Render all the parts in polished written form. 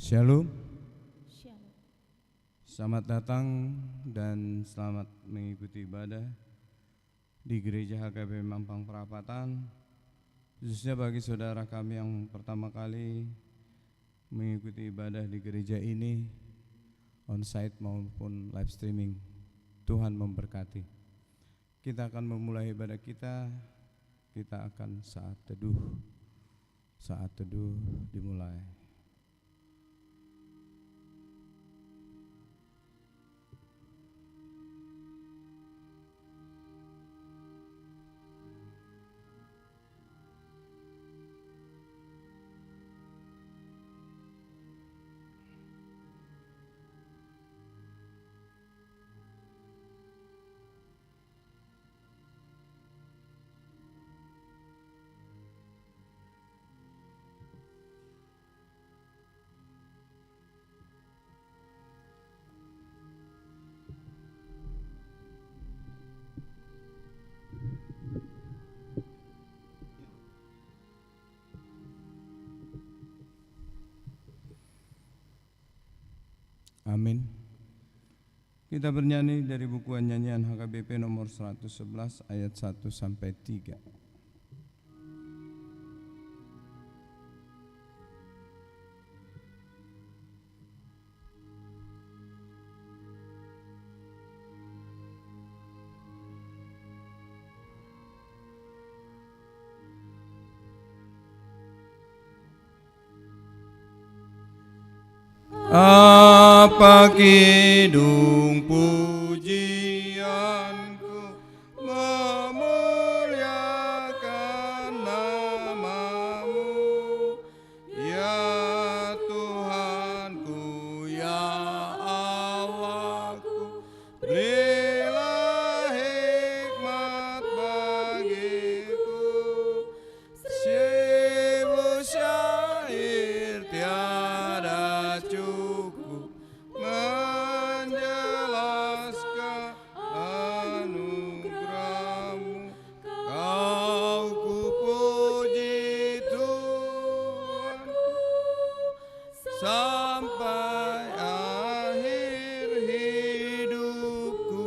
Shalom, Shalom. selamat datang dan selamat mengikuti ibadah di Gereja HKBP Mampang Perapatan. Khususnya bagi saudara kami yang pertama kali mengikuti ibadah di gereja ini, on-site maupun live streaming. Tuhan memberkati. Kita akan memulai ibadah kita akan saat teduh. Saat teduh dimulai. Amin. Kita bernyanyi dari buku nyanyian HKBP nomor 111 ayat 1 sampai 3. Apa kidung pujianku memuliakan namamu, ya Tuhanku, ya Allahku, berilah hikmat bagiku, seribu syair tiada cukup menjelaskan anugerahmu. Kau ku puji Tuhanku sampai akhir hidupku.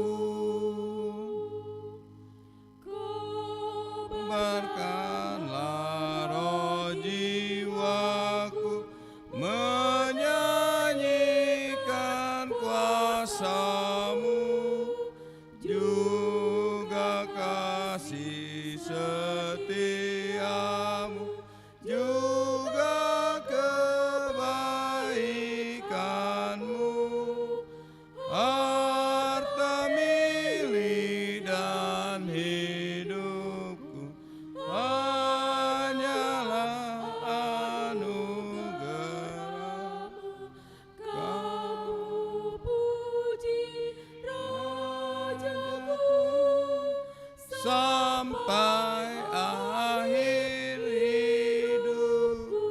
Kobarkanlah roh jiwaku menyanyikan kuasa-Mu, juga kasih setia-Mu, juga kebaikan-Mu. Harta milik dan hidupku hanyalah anugerah-Mu. Kau puji Rajaku Sampai akhir hidupku.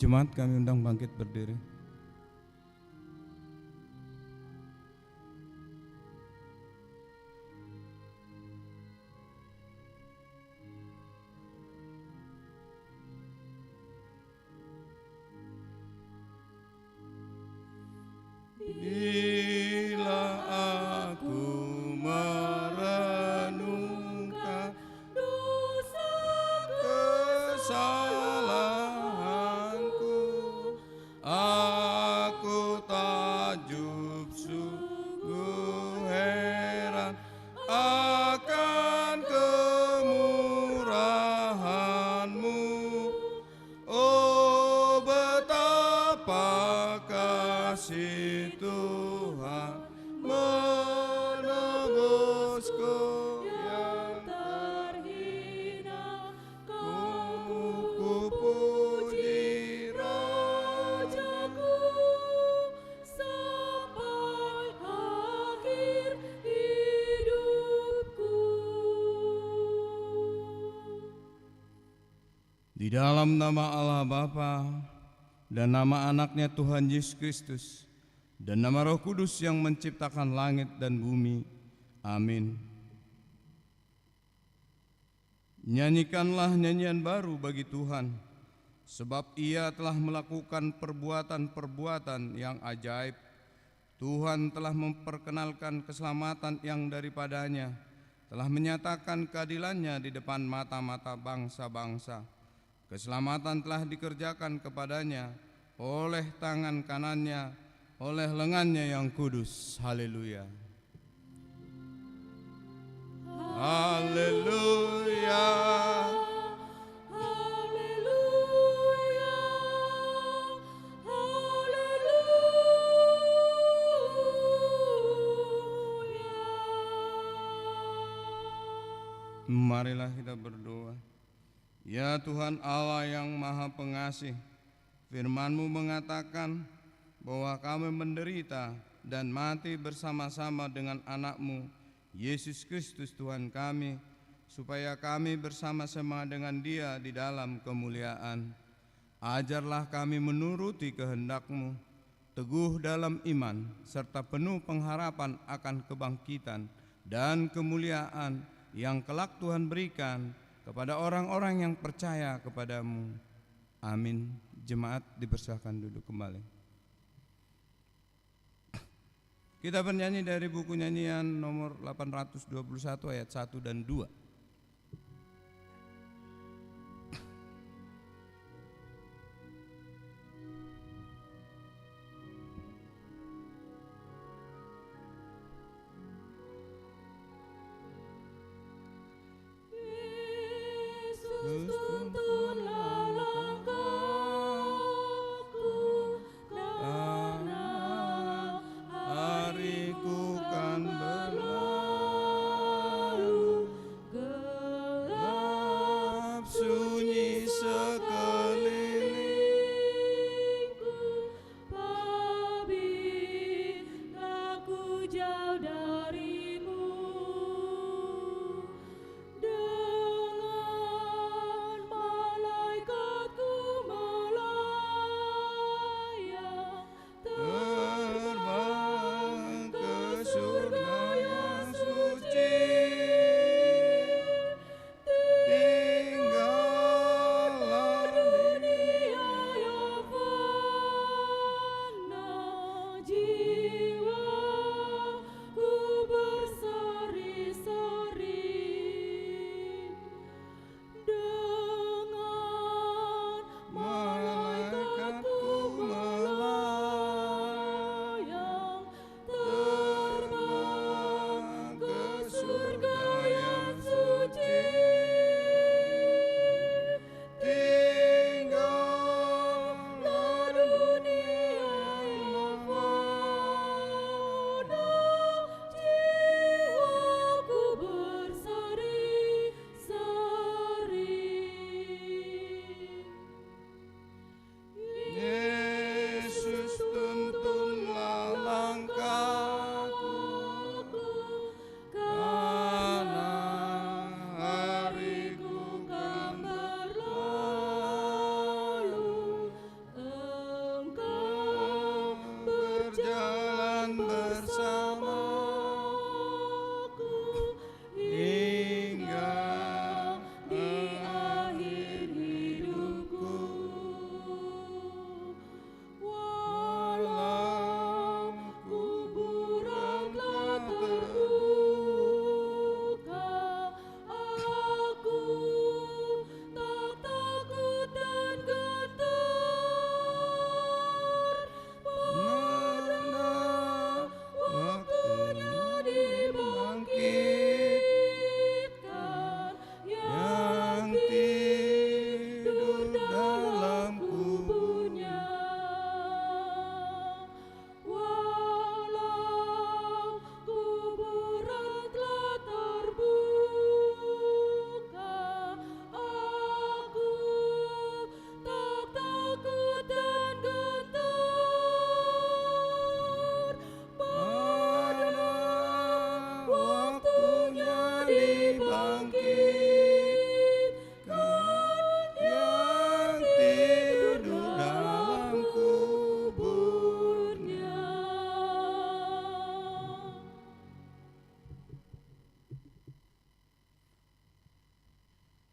Jemaat kami undang bangkit berdiri. Bila aku merenungkan dosa kesalahanku, aku takjub sungguh heran akan kemurahan-Mu. Oh, betapa kasih Tuhan menebusku yang terhina, ku Di dalam nama Allah Bapa dan nama anaknya Tuhan Yesus Kristus dan nama Roh Kudus yang menciptakan langit dan bumi. Amin. Nyanyikanlah nyanyian baru bagi Tuhan, sebab Ia telah melakukan perbuatan-perbuatan yang ajaib. Tuhan telah memperkenalkan keselamatan yang daripadanya, telah menyatakan keadilannya di depan mata-mata bangsa-bangsa. Keselamatan telah dikerjakan kepadanya oleh tangan kanannya, oleh lengannya yang kudus. Haleluya. Haleluya. Haleluya. Haleluya. Marilah kita berdoa. Ya Tuhan Allah yang Maha Pengasih, firman-Mu mengatakan bahwa kami menderita dan mati bersama-sama dengan anak-Mu, Yesus Kristus Tuhan kami, supaya kami bersama-sama dengan Dia di dalam kemuliaan. Ajarlah kami menuruti kehendak-Mu, teguh dalam iman, serta penuh pengharapan akan kebangkitan dan kemuliaan yang kelak Tuhan berikan kepada orang-orang yang percaya kepada-Mu. Amin. Jemaat dipersilakan duduk kembali. Kita bernyanyi dari buku nyanyian nomor 821 ayat 1 dan 2. Yesus tuntunlah langkahku, karena hariku kan berlalu,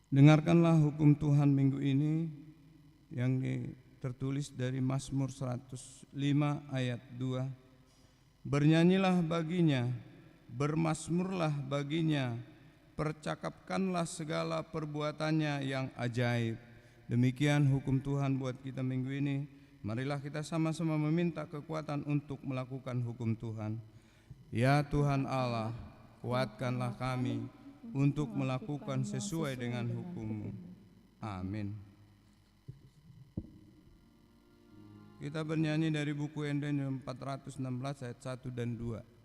Dengarkanlah hukum Tuhan minggu ini yang tertulis dari Mazmur 105 ayat 2. Bernyanyilah baginya, bermazmurlah baginya, percakapkanlah segala perbuatannya yang ajaib. Demikian hukum Tuhan buat kita minggu ini. Marilah kita sama-sama meminta kekuatan untuk melakukan hukum Tuhan. Ya Tuhan Allah, kuatkanlah kami untuk melakukan sesuai dengan hukum-Mu. Amin. Kita bernyanyi dari buku Enden 416 ayat 1 dan 2.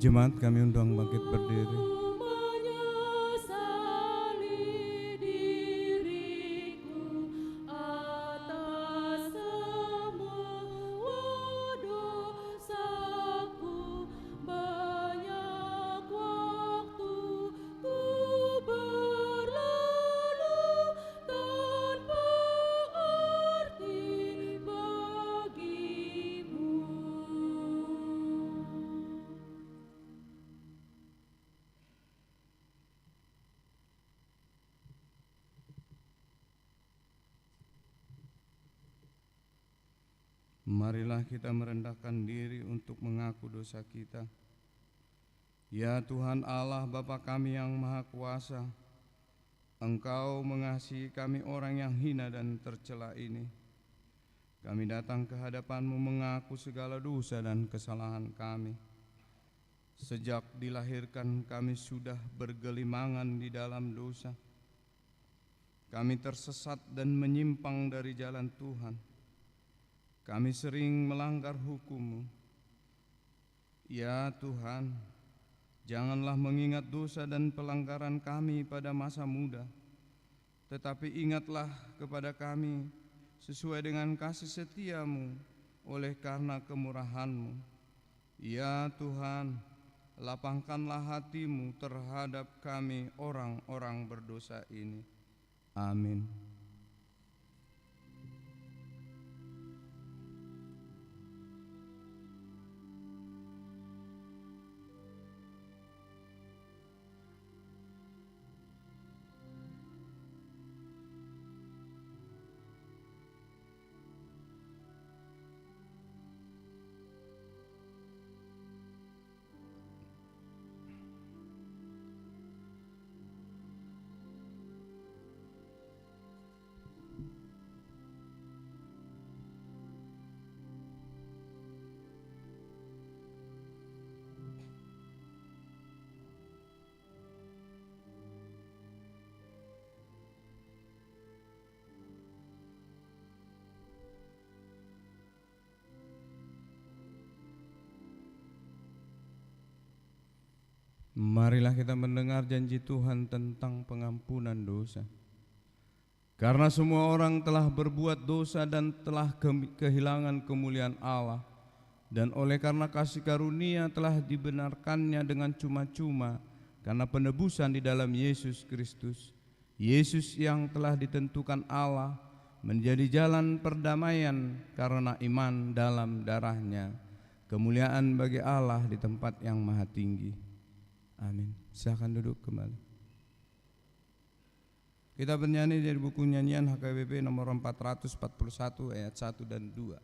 Jemaat kami undang bangkit berdiri. Menyesali diriku atas semua dosaku. Banyak waktu ku berlalu tanpa arti bagimu. Marilah kita merendahkan diri untuk mengaku dosa kita. Ya Tuhan Allah Bapa kami yang Maha Kuasa, Engkau mengasihi kami orang yang hina dan tercela ini. Kami datang ke hadapan-Mu mengaku segala dosa dan kesalahan kami. Sejak dilahirkan kami sudah bergelimangan di dalam dosa. Kami tersesat dan menyimpang dari jalan Tuhan. Kami sering melanggar hukum-Mu. Ya Tuhan, janganlah mengingat dosa dan pelanggaran kami pada masa muda, tetapi ingatlah kepada kami sesuai dengan kasih setia-Mu oleh karena kemurahan-Mu. Ya Tuhan, lapangkanlah hati-Mu terhadap kami orang-orang berdosa ini. Amin. Marilah kita mendengar janji Tuhan tentang pengampunan dosa. Karena semua orang telah berbuat dosa dan telah kehilangan kemuliaan Allah, dan oleh karena kasih karunia telah dibenarkannya dengan cuma-cuma karena penebusan di dalam Yesus Kristus. Yesus yang telah ditentukan Allah menjadi jalan perdamaian karena iman dalam darah-Nya. Kemuliaan bagi Allah di tempat yang maha tinggi. Amin. Silakan duduk kembali. Kita bernyanyi dari buku nyanyian HKBP nomor 441 ayat 1 dan 2.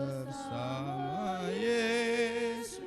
Bersama Yesus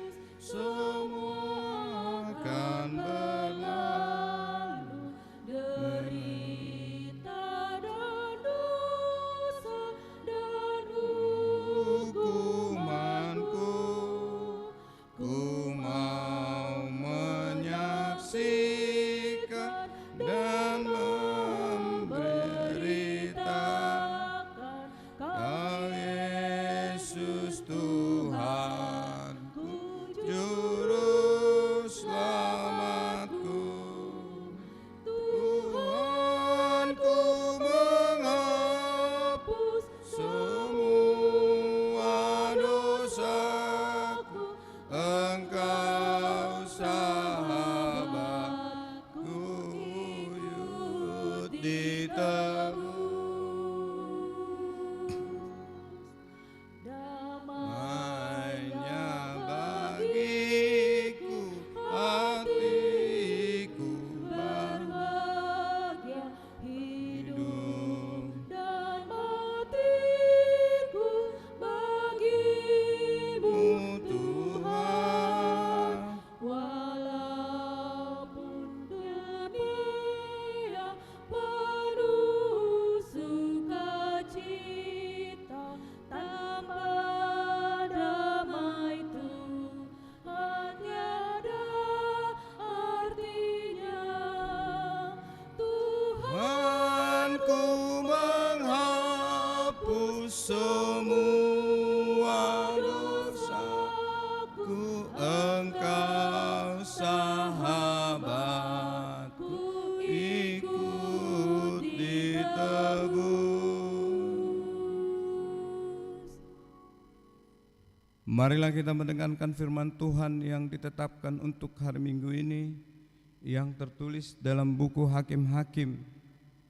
semua dosaku, Engkau sahabatku, ikut ditebus. Marilah kita mendengarkan firman Tuhan yang ditetapkan untuk hari Minggu ini, yang tertulis dalam buku Hakim-Hakim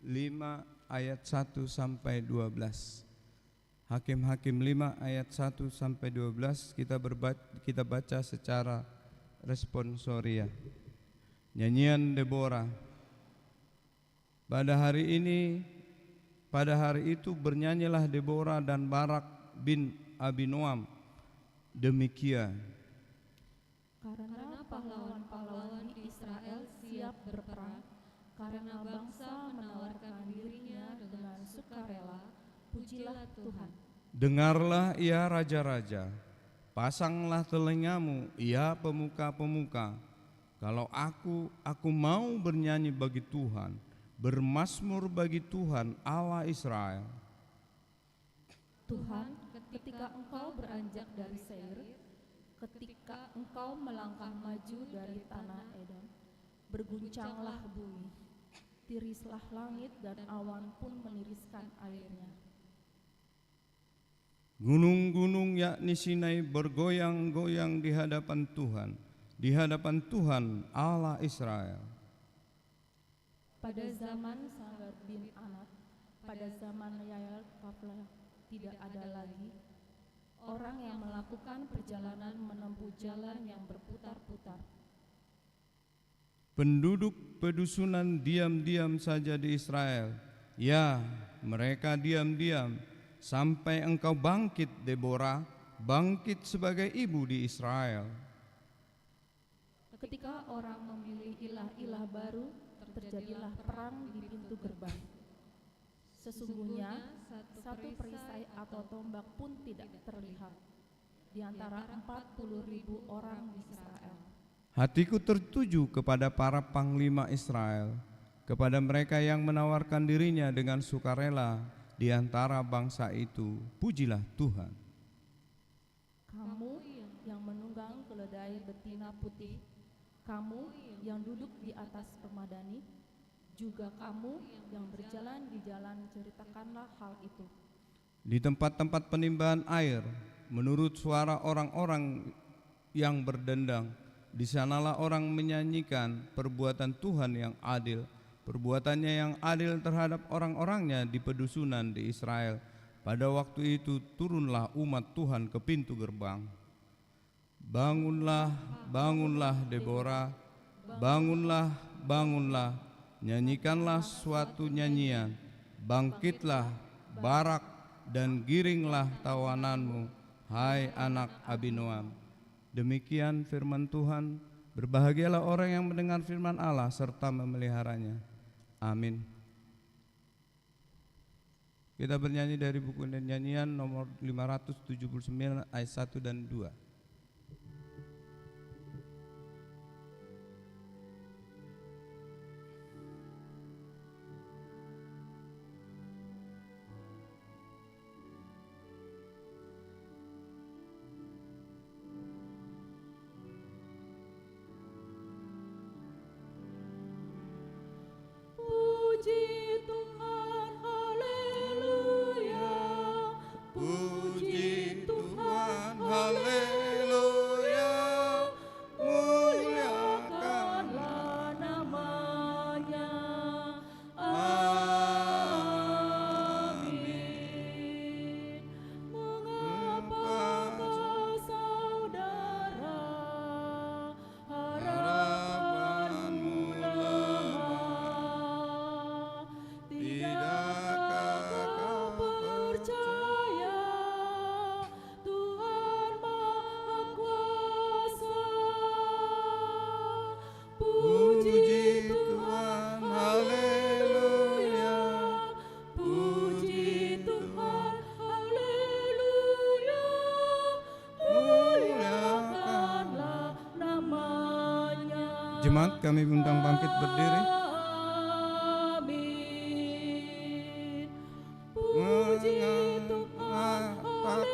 5 ayat 1 sampai 12. Hakim-Hakim 5 ayat 1 sampai 12 kita baca secara responsoria. Nyanyian Deborah. Pada hari itu bernyanyilah Deborah dan Barak bin Abinoam demikian. Karena pahlawan-pahlawan Israel siap berperang, karena bangsa menawarkan dirinya dengan sukarela, pujilah Tuhan. Dengarlah ya raja-raja, pasanglah telingamu ya pemuka-pemuka. Kalau aku mau bernyanyi bagi Tuhan, bermazmur bagi Tuhan Allah Israel. Tuhan, ketika Engkau beranjak dari Seir, ketika Engkau melangkah maju dari tanah Edom, berguncanglah bumi, tirislah langit dan awan pun meniriskan airnya. Gunung-gunung yakni Sinai bergoyang-goyang di hadapan Tuhan Allah Israel. Pada zaman Samgar bin Anat, pada zaman Yael Kafla, tidak ada lagi orang yang melakukan perjalanan menempuh jalan yang berputar-putar. Penduduk pedusunan diam-diam saja di Israel. Ya, mereka diam-diam sampai engkau bangkit, Deborah, bangkit sebagai ibu di Israel. Ketika orang memilih ilah-ilah baru, terjadilah perang di pintu gerbang. Sesungguhnya satu perisai atau tombak pun tidak terlihat di antara 40.000 orang di Israel. Hatiku tertuju kepada para panglima Israel, kepada mereka yang menawarkan dirinya dengan sukarela di antara bangsa itu. Pujilah Tuhan. Kamu yang menunggang keledai betina putih, kamu yang duduk di atas permadani, juga kamu yang berjalan di jalan, ceritakanlah hal itu. Di tempat-tempat penimbahan air, menurut suara orang-orang yang berdendang, di sanalah orang menyanyikan perbuatan Tuhan yang adil, perbuatannya yang adil terhadap orang-orangnya di pedusunan di Israel. Pada waktu itu turunlah umat Tuhan ke pintu gerbang. Bangunlah, bangunlah Deborah, bangunlah, bangunlah, nyanyikanlah suatu nyanyian. Bangkitlah Barak dan giringlah tawananmu, hai anak Abinoam. Demikian firman Tuhan. Berbahagialah orang yang mendengar firman Allah serta memeliharanya. Amin. Kita bernyanyi dari buku nyanyian nomor 579 ayat 1 dan 2. Puji Tuhan, haleluya. Puji Tuhan, haleluya. Muliakanlah namanya. Amin. Mengapakah saudara harapanmu lemah? Tidakkah kau percaya Tuhan Maha Kuasa? Puji Tuhan, haleluya. Puji Tuhan, haleluya. Muliakanlah namanya. Jemaat, kami undang bangkit berdiri. Amin. Puji Tuhan, haleluya.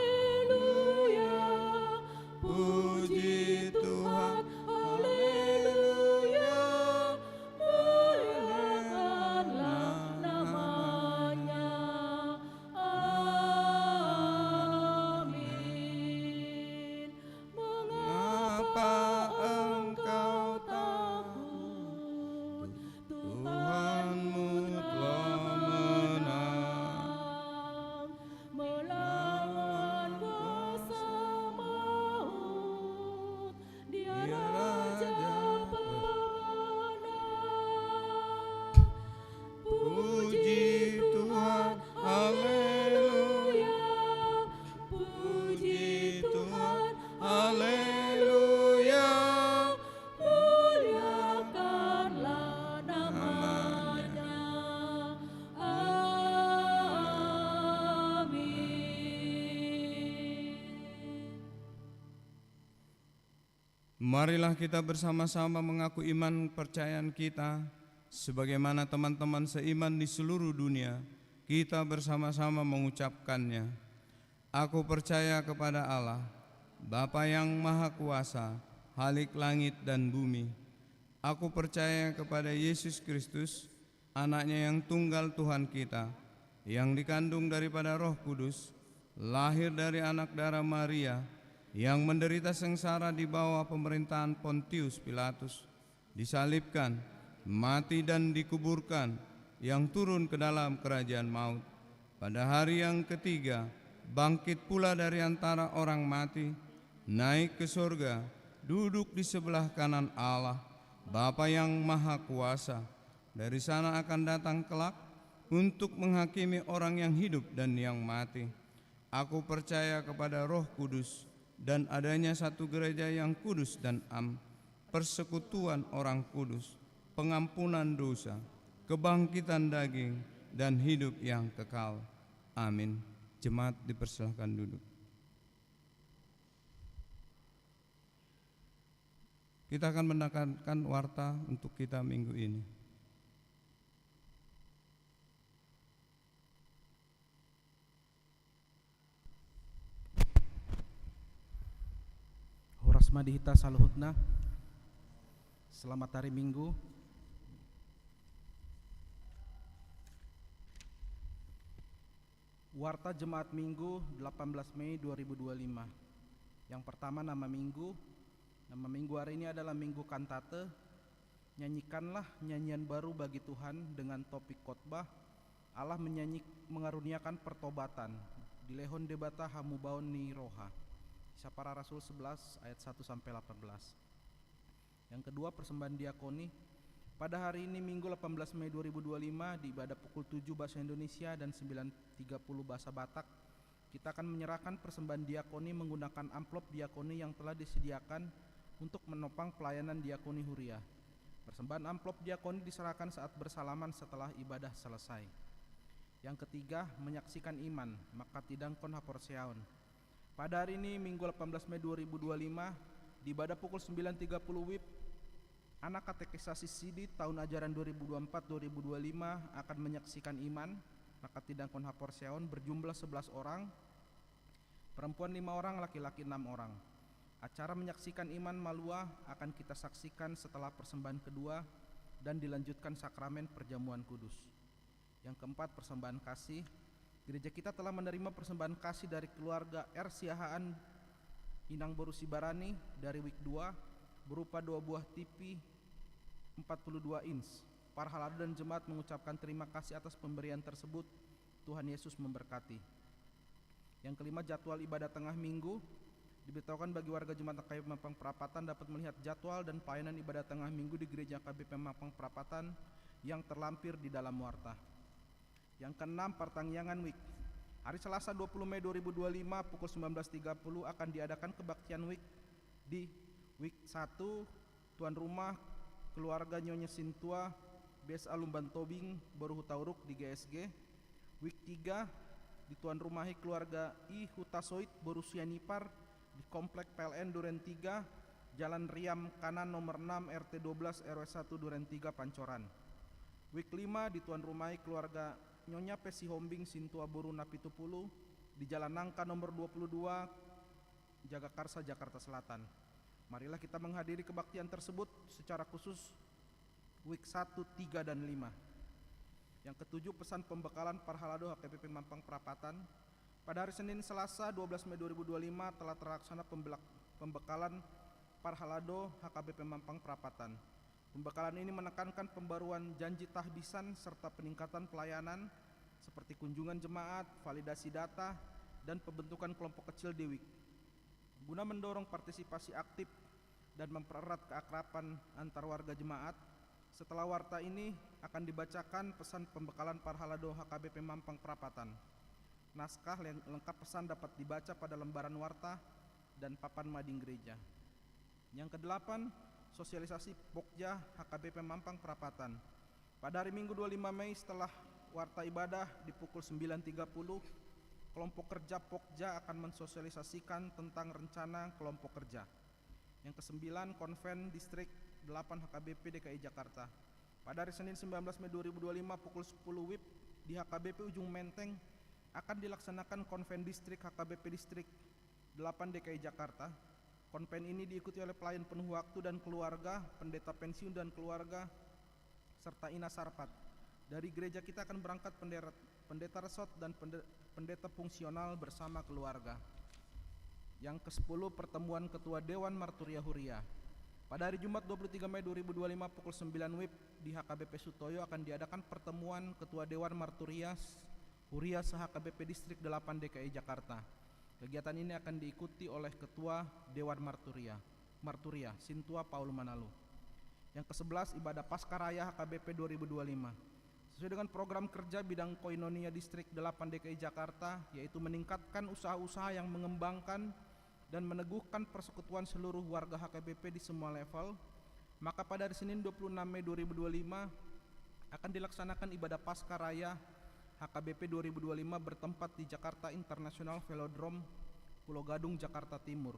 Marilah kita bersama-sama mengaku iman percayaan kita, sebagaimana teman-teman seiman di seluruh dunia, kita bersama-sama mengucapkannya. Aku percaya kepada Allah, Bapa yang Maha Kuasa, Khalik langit dan bumi. Aku percaya kepada Yesus Kristus, Anaknya yang tunggal Tuhan kita, yang dikandung daripada Roh Kudus, lahir dari anak darah Maria, yang menderita sengsara di bawah pemerintahan Pontius Pilatus, disalibkan, mati dan dikuburkan, yang turun ke dalam kerajaan maut. Pada hari yang ketiga, bangkit pula dari antara orang mati, naik ke surga, duduk di sebelah kanan Allah, Bapa yang Maha Kuasa. Dari sana akan datang kelak untuk menghakimi orang yang hidup dan yang mati. Aku percaya kepada Roh Kudus dan adanya satu gereja yang kudus dan persekutuan orang kudus, pengampunan dosa, kebangkitan daging, dan hidup yang kekal. Amin. Jemaat dipersilahkan duduk. Kita akan mendengarkan warta untuk kita minggu ini. Horas Madihita Saluhutna. Selamat hari Minggu. Warta Jemaat Minggu 18 Mei 2025. Yang pertama nama Minggu. Nama Minggu hari ini adalah Minggu Kantate. Nyanyikanlah nyanyian baru bagi Tuhan dengan topik khotbah Allah mengaruniakan pertobatan. Di Lehon Debata Hamubaon ni Roha. Kisah Para Rasul 11 ayat 1 sampai 18. Yang kedua persembahan diakoni. Pada hari ini Minggu 18 Mei 2025 di ibadah pukul 7 bahasa Indonesia dan 9.30 bahasa Batak, kita akan menyerahkan persembahan diakoni menggunakan amplop diakoni yang telah disediakan untuk menopang pelayanan diakoni Huria. Persembahan amplop diakoni diserahkan saat bersalaman setelah ibadah selesai. Yang ketiga, menyaksikan iman, maka tidang kon haporseaon. Pada hari ini Minggu 18 Mei 2025 di ibadah pukul 9.30 WIB, anak katekisasi Sidi tahun ajaran 2024-2025 akan menyaksikan iman, maka tidang kon haporseaon berjumlah 11 orang, perempuan 5 orang, laki-laki 6 orang. Acara menyaksikan iman Malua akan kita saksikan setelah persembahan kedua dan dilanjutkan sakramen perjamuan kudus. Yang keempat, persembahan kasih. Gereja kita telah menerima persembahan kasih dari keluarga R. Siahaan Inang Boru Sibarani dari Week 2 berupa 2 buah TV 42 inch. Para halal dan jemaat mengucapkan terima kasih atas pemberian tersebut. Tuhan Yesus memberkati. Yang kelima, jadwal ibadah tengah minggu. Diberitahukan bagi warga jemaat AKBP Mampang Perapatan dapat melihat jadwal dan pelayanan ibadah tengah minggu di gereja AKBP Mampang Perapatan yang terlampir di dalam warta. Yang keenam, Pertangyangan Week. Hari Selasa 20 Mei 2025 pukul 19.30 akan diadakan kebaktian Week di Week 1 tuan rumah keluarga Nyonya Sintua BSA Lumban Tobing Boru Hutauruk di GSG. Week 3 di tuan rumahi keluarga I Hutasoit Boru Sianipar di Komplek PLN Duren 3 Jalan Riam Kanan nomor 6 RT 12 RW 1 Duren 3 Pancoran. Week 5 di tuan rumahi keluarga Nyonya Pesi Hombing Sintua Boru Napitupulu di Jalan Nangka nomor 22 Jagakarsa Jakarta Selatan. Marilah kita menghadiri kebaktian tersebut secara khusus Week 1, 3, dan 5. Yang ketujuh, pesan pembekalan Parhalado HKBP Mampang Perapatan. Pada hari Senin Selasa 12 Mei 2025 telah terlaksana pembekalan Parhalado HKBP Mampang Perapatan. Pembekalan ini menekankan pembaruan janji tahbisan serta peningkatan pelayanan seperti kunjungan jemaat, validasi data, dan pembentukan kelompok kecil di WIK. Guna mendorong partisipasi aktif dan mempererat keakraban antar warga jemaat, setelah warta ini akan dibacakan pesan pembekalan Parhalado HKBP Mampang Perapatan. Naskah lengkap pesan dapat dibaca pada lembaran warta dan papan mading gereja. Yang kedelapan, sosialisasi Pokja HKBP Mampang Perapatan. Pada hari Minggu 25 Mei setelah warta ibadah di pukul 9.30, kelompok kerja Pokja akan mensosialisasikan tentang rencana kelompok kerja. Yang ke-9, Konven Distrik 8 HKBP DKI Jakarta. Pada hari Senin 19 Mei 2025 pukul 10 WIB di HKBP Ujung Menteng akan dilaksanakan Konven Distrik HKBP Distrik 8 DKI Jakarta. Konven ini diikuti oleh pelayan penuh waktu dan keluarga, pendeta pensiun dan keluarga, serta Ina Sarpat. Dari gereja kita akan berangkat pendeta resort dan pendeta fungsional bersama keluarga. Yang ke-10, pertemuan Ketua Dewan Marturia Huria. Pada hari Jumat 23 Mei 2025 pukul 9 WIB di HKBP Sutoyo akan diadakan pertemuan Ketua Dewan Marturia Huria se-HKBP Distrik 8 DKI Jakarta. Kegiatan ini akan diikuti oleh Ketua Dewan Marturia Sintua Paul Manalu. Yang ke-11, ibadah Paskaraya HKBP 2025. Sesuai dengan program kerja bidang Koinonia Distrik 8 DKI Jakarta, yaitu meningkatkan usaha-usaha yang mengembangkan dan meneguhkan persekutuan seluruh warga HKBP di semua level, maka pada hari Senin 26 Mei 2025 akan dilaksanakan ibadah Paskaraya HKBP 2025 bertempat di Jakarta International Velodrome, Pulau Gadung, Jakarta Timur.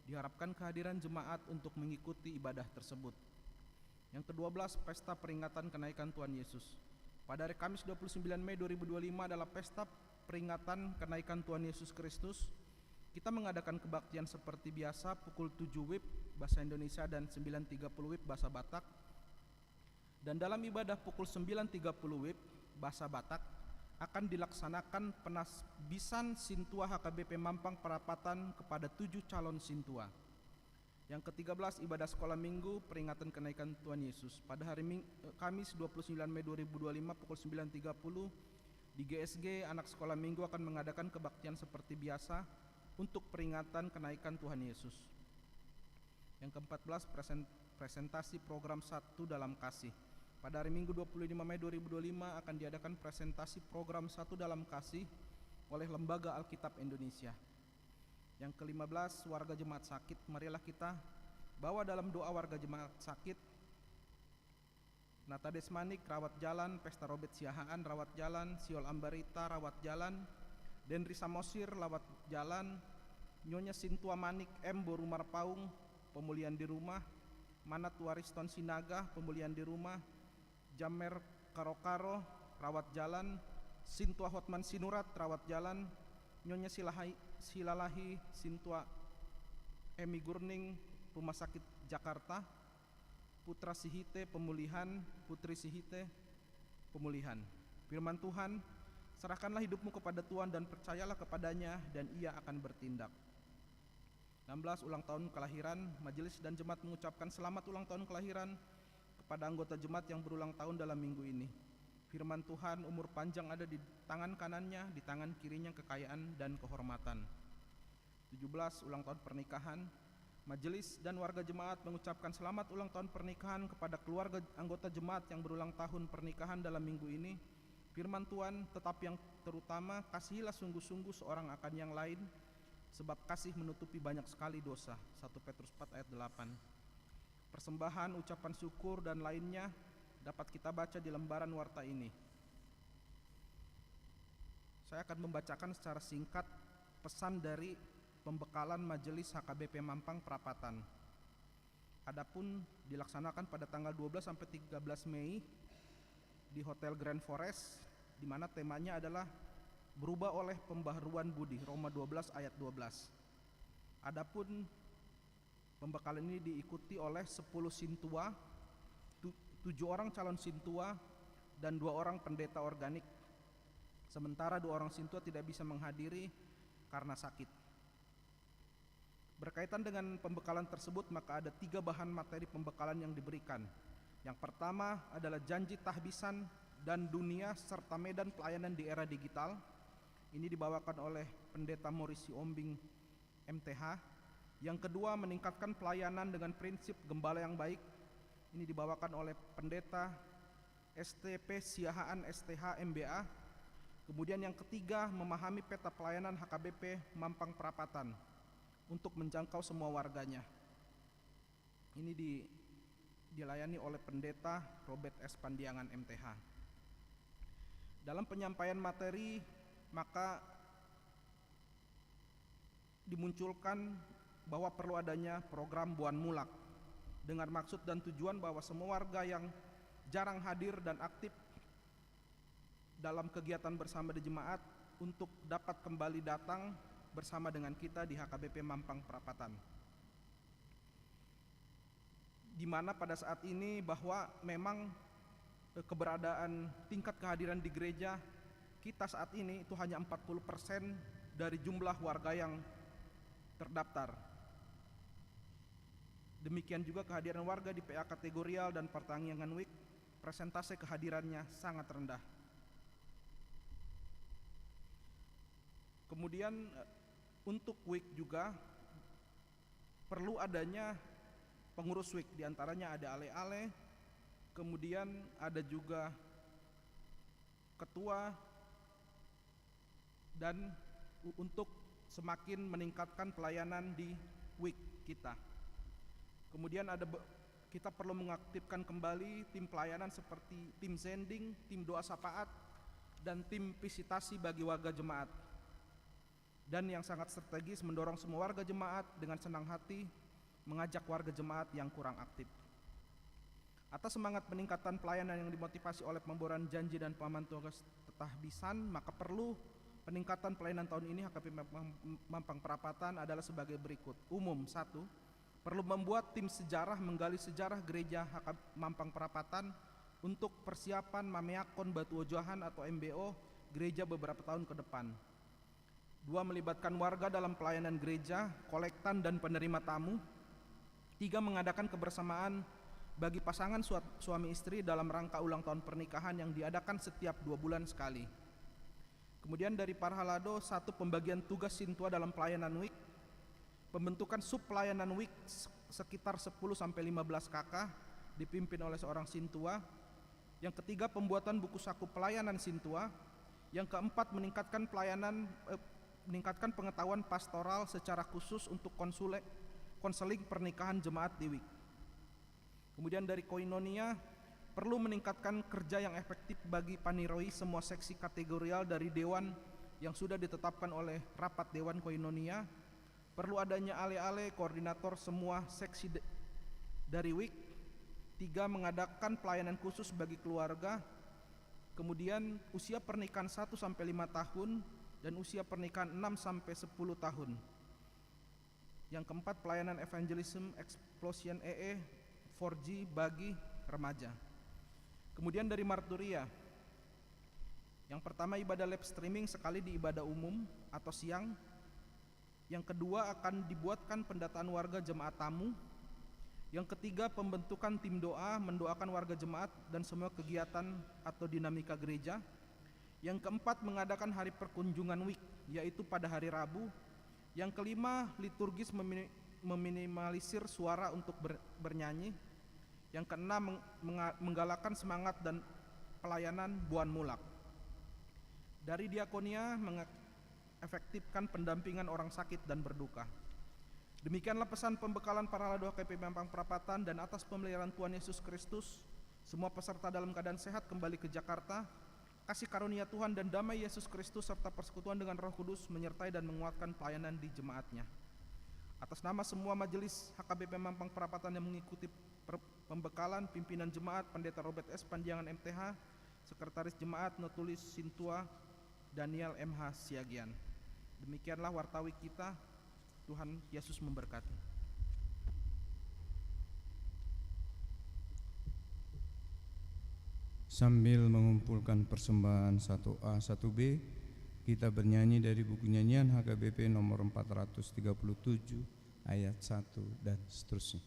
Diharapkan kehadiran jemaat untuk mengikuti ibadah tersebut. Yang ke-12, Pesta Peringatan Kenaikan Tuhan Yesus. Pada hari Kamis 29 Mei 2025 adalah Pesta Peringatan Kenaikan Tuhan Yesus Kristus. Kita mengadakan kebaktian seperti biasa pukul 7 WIB Bahasa Indonesia dan 9.30 WIB Bahasa Batak. Dan dalam ibadah pukul 9.30 WIB Bahasa Batak akan dilaksanakan penasbisan Sintua HKBP Mampang Perapatan kepada 7 calon Sintua. Yang ke-13, ibadah sekolah minggu peringatan kenaikan Tuhan Yesus. Pada hari Kamis 29 Mei 2025 pukul 9.30 di GSG anak sekolah minggu akan mengadakan kebaktian seperti biasa untuk peringatan kenaikan Tuhan Yesus. Yang ke-14, presentasi program Satu Dalam Kasih. Pada hari Minggu 25 Mei 2025 akan diadakan presentasi program Satu Dalam Kasih oleh Lembaga Alkitab Indonesia. Yang ke-15, warga jemaat sakit, marilah kita bawa dalam doa warga jemaat sakit. Nata Desmanik, rawat jalan. Pesta Robert Siahaan, rawat jalan. Siol Ambarita, rawat jalan. Denri Samosir, rawat jalan. Nyonya Sintua Manik M. Borumar Paung, pemulihan di rumah. Manat Wariston Sinaga, pemulihan di rumah. Jamer Karokaro, rawat jalan. Sintua Hotman Sinurat, rawat jalan. Nyonya Silalahi Sintua Emi Gurning, Rumah Sakit Jakarta. Putra Sihite, pemulihan. Putri Sihite, pemulihan. Firman Tuhan, serahkanlah hidupmu kepada Tuhan dan percayalah kepadanya dan Ia akan bertindak. 16, ulang tahun kelahiran. Majelis dan jemaat mengucapkan selamat ulang tahun kelahiran kepada anggota jemaat yang berulang tahun dalam minggu ini. Firman Tuhan, umur panjang ada di tangan kanannya, di tangan kirinya kekayaan dan kehormatan. 17, ulang tahun pernikahan. Majelis dan warga jemaat mengucapkan selamat ulang tahun pernikahan kepada keluarga anggota jemaat yang berulang tahun pernikahan dalam minggu ini. Firman Tuhan, tetapi yang terutama, kasihilah sungguh-sungguh seorang akan yang lain, sebab kasih menutupi banyak sekali dosa. 1 Petrus 4 ayat 8. Persembahan, ucapan syukur, dan lainnya dapat kita baca di lembaran warta ini. Saya akan membacakan secara singkat pesan dari pembekalan Majelis HKBP Mampang Perapatan. Adapun dilaksanakan pada tanggal 12 sampai 13 Mei di Hotel Grand Forest, di mana temanya adalah berubah oleh pembaharuan budi, Roma 12 ayat 12. Adapun pembekalan ini diikuti oleh 10 sintua, 7 orang calon sintua, dan 2 orang pendeta organik. Sementara 2 orang sintua tidak bisa menghadiri karena sakit. Berkaitan dengan pembekalan tersebut, maka ada 3 bahan materi pembekalan yang diberikan. Yang pertama adalah janji tahbisan dan dunia serta medan pelayanan di era digital. Ini dibawakan oleh Pendeta Morisi Ombing MTH. Yang kedua, meningkatkan pelayanan dengan prinsip gembala yang baik. Ini dibawakan oleh Pendeta STP Siahaan STH MBA. Kemudian yang ketiga, memahami peta pelayanan HKBP Mampang Perapatan untuk menjangkau semua warganya. Ini dilayani oleh Pendeta Robert S. Pandiangan MTH. Dalam penyampaian materi, maka dimunculkan bahwa perlu adanya program Buan Mulak dengan maksud dan tujuan bahwa semua warga yang jarang hadir dan aktif dalam kegiatan bersama di jemaat untuk dapat kembali datang bersama dengan kita di HKBP Mampang Perapatan. Di mana pada saat ini bahwa memang keberadaan tingkat kehadiran di gereja kita saat ini itu hanya 40% dari jumlah warga yang terdaftar. Demikian juga kehadiran warga di PA kategorial dan pertanian week, persentase kehadirannya sangat rendah. Kemudian untuk week juga perlu adanya pengurus week, diantaranya ada ale-ale, kemudian ada juga ketua, dan untuk semakin meningkatkan pelayanan di week kita. Kemudian kita perlu mengaktifkan kembali tim pelayanan seperti tim sending, tim doa syafaat, dan tim visitasi bagi warga jemaat. Dan yang sangat strategis, mendorong semua warga jemaat dengan senang hati mengajak warga jemaat yang kurang aktif. Atas semangat peningkatan pelayanan yang dimotivasi oleh pemboran janji dan pemahaman tugas tetahbisan, maka perlu peningkatan pelayanan tahun ini HKBP Mampang Perapatan adalah sebagai berikut. Umum, 1, perlu membuat tim sejarah menggali sejarah gereja HKBP Mampang Perapatan untuk persiapan Mameakon Batu Ojohan atau MBO gereja beberapa tahun ke depan. 2, melibatkan warga dalam pelayanan gereja, kolektan dan penerima tamu. 3, mengadakan kebersamaan bagi pasangan suami istri dalam rangka ulang tahun pernikahan yang diadakan setiap 2 bulan sekali. Kemudian dari Parhalado, 1, pembagian tugas Sintua dalam pelayanan week, pembentukan sub pelayanan week sekitar 10-15 kakak dipimpin oleh seorang Sintua. Yang ketiga, pembuatan buku saku pelayanan Sintua. Yang keempat, meningkatkan pengetahuan pastoral secara khusus untuk konseling pernikahan jemaat di week. Kemudian dari Koinonia, perlu meningkatkan kerja yang efektif bagi paniroi semua seksi kategorial dari dewan yang sudah ditetapkan oleh rapat dewan Koinonia. Perlu adanya ale-ale koordinator semua seksi dari week. 3, mengadakan pelayanan khusus bagi keluarga. Kemudian usia pernikahan 1-5 tahun dan usia pernikahan 6-10 tahun. Yang keempat, pelayanan evangelism explosion 4G bagi remaja. Kemudian dari Marturia, yang pertama ibadah live streaming sekali di ibadah umum atau siang. Yang kedua, akan dibuatkan pendataan warga jemaat tamu. Yang ketiga, pembentukan tim doa mendoakan warga jemaat dan semua kegiatan atau dinamika gereja. Yang keempat, mengadakan hari perkunjungan week, yaitu pada hari Rabu. Yang kelima, liturgis meminimalisir suara untuk bernyanyi. Yang keenam, menggalakkan semangat dan pelayanan Buan Mulak. Dari Diakonia, mengefektifkan pendampingan orang sakit dan berduka. Demikianlah pesan pembekalan Parhalado HKBP Mampang Perapatan, dan atas pemeliharaan Tuhan Yesus Kristus, semua peserta dalam keadaan sehat kembali ke Jakarta. Kasih karunia Tuhan dan damai Yesus Kristus serta persekutuan dengan Roh Kudus menyertai dan menguatkan pelayanan di jemaatnya. Atas nama semua majelis HKBP Mampang Perapatan yang mengikuti pembekalan, pimpinan jemaat Pendeta Robert S. Panjangan MTH, Sekretaris Jemaat Notulis Sintua Daniel MH Siagian. Demikianlah wartawi kita. Tuhan Yesus memberkati. Sambil mengumpulkan persembahan 1A 1B, kita bernyanyi dari buku nyanyian HKBP nomor 437 ayat 1 dan seterusnya.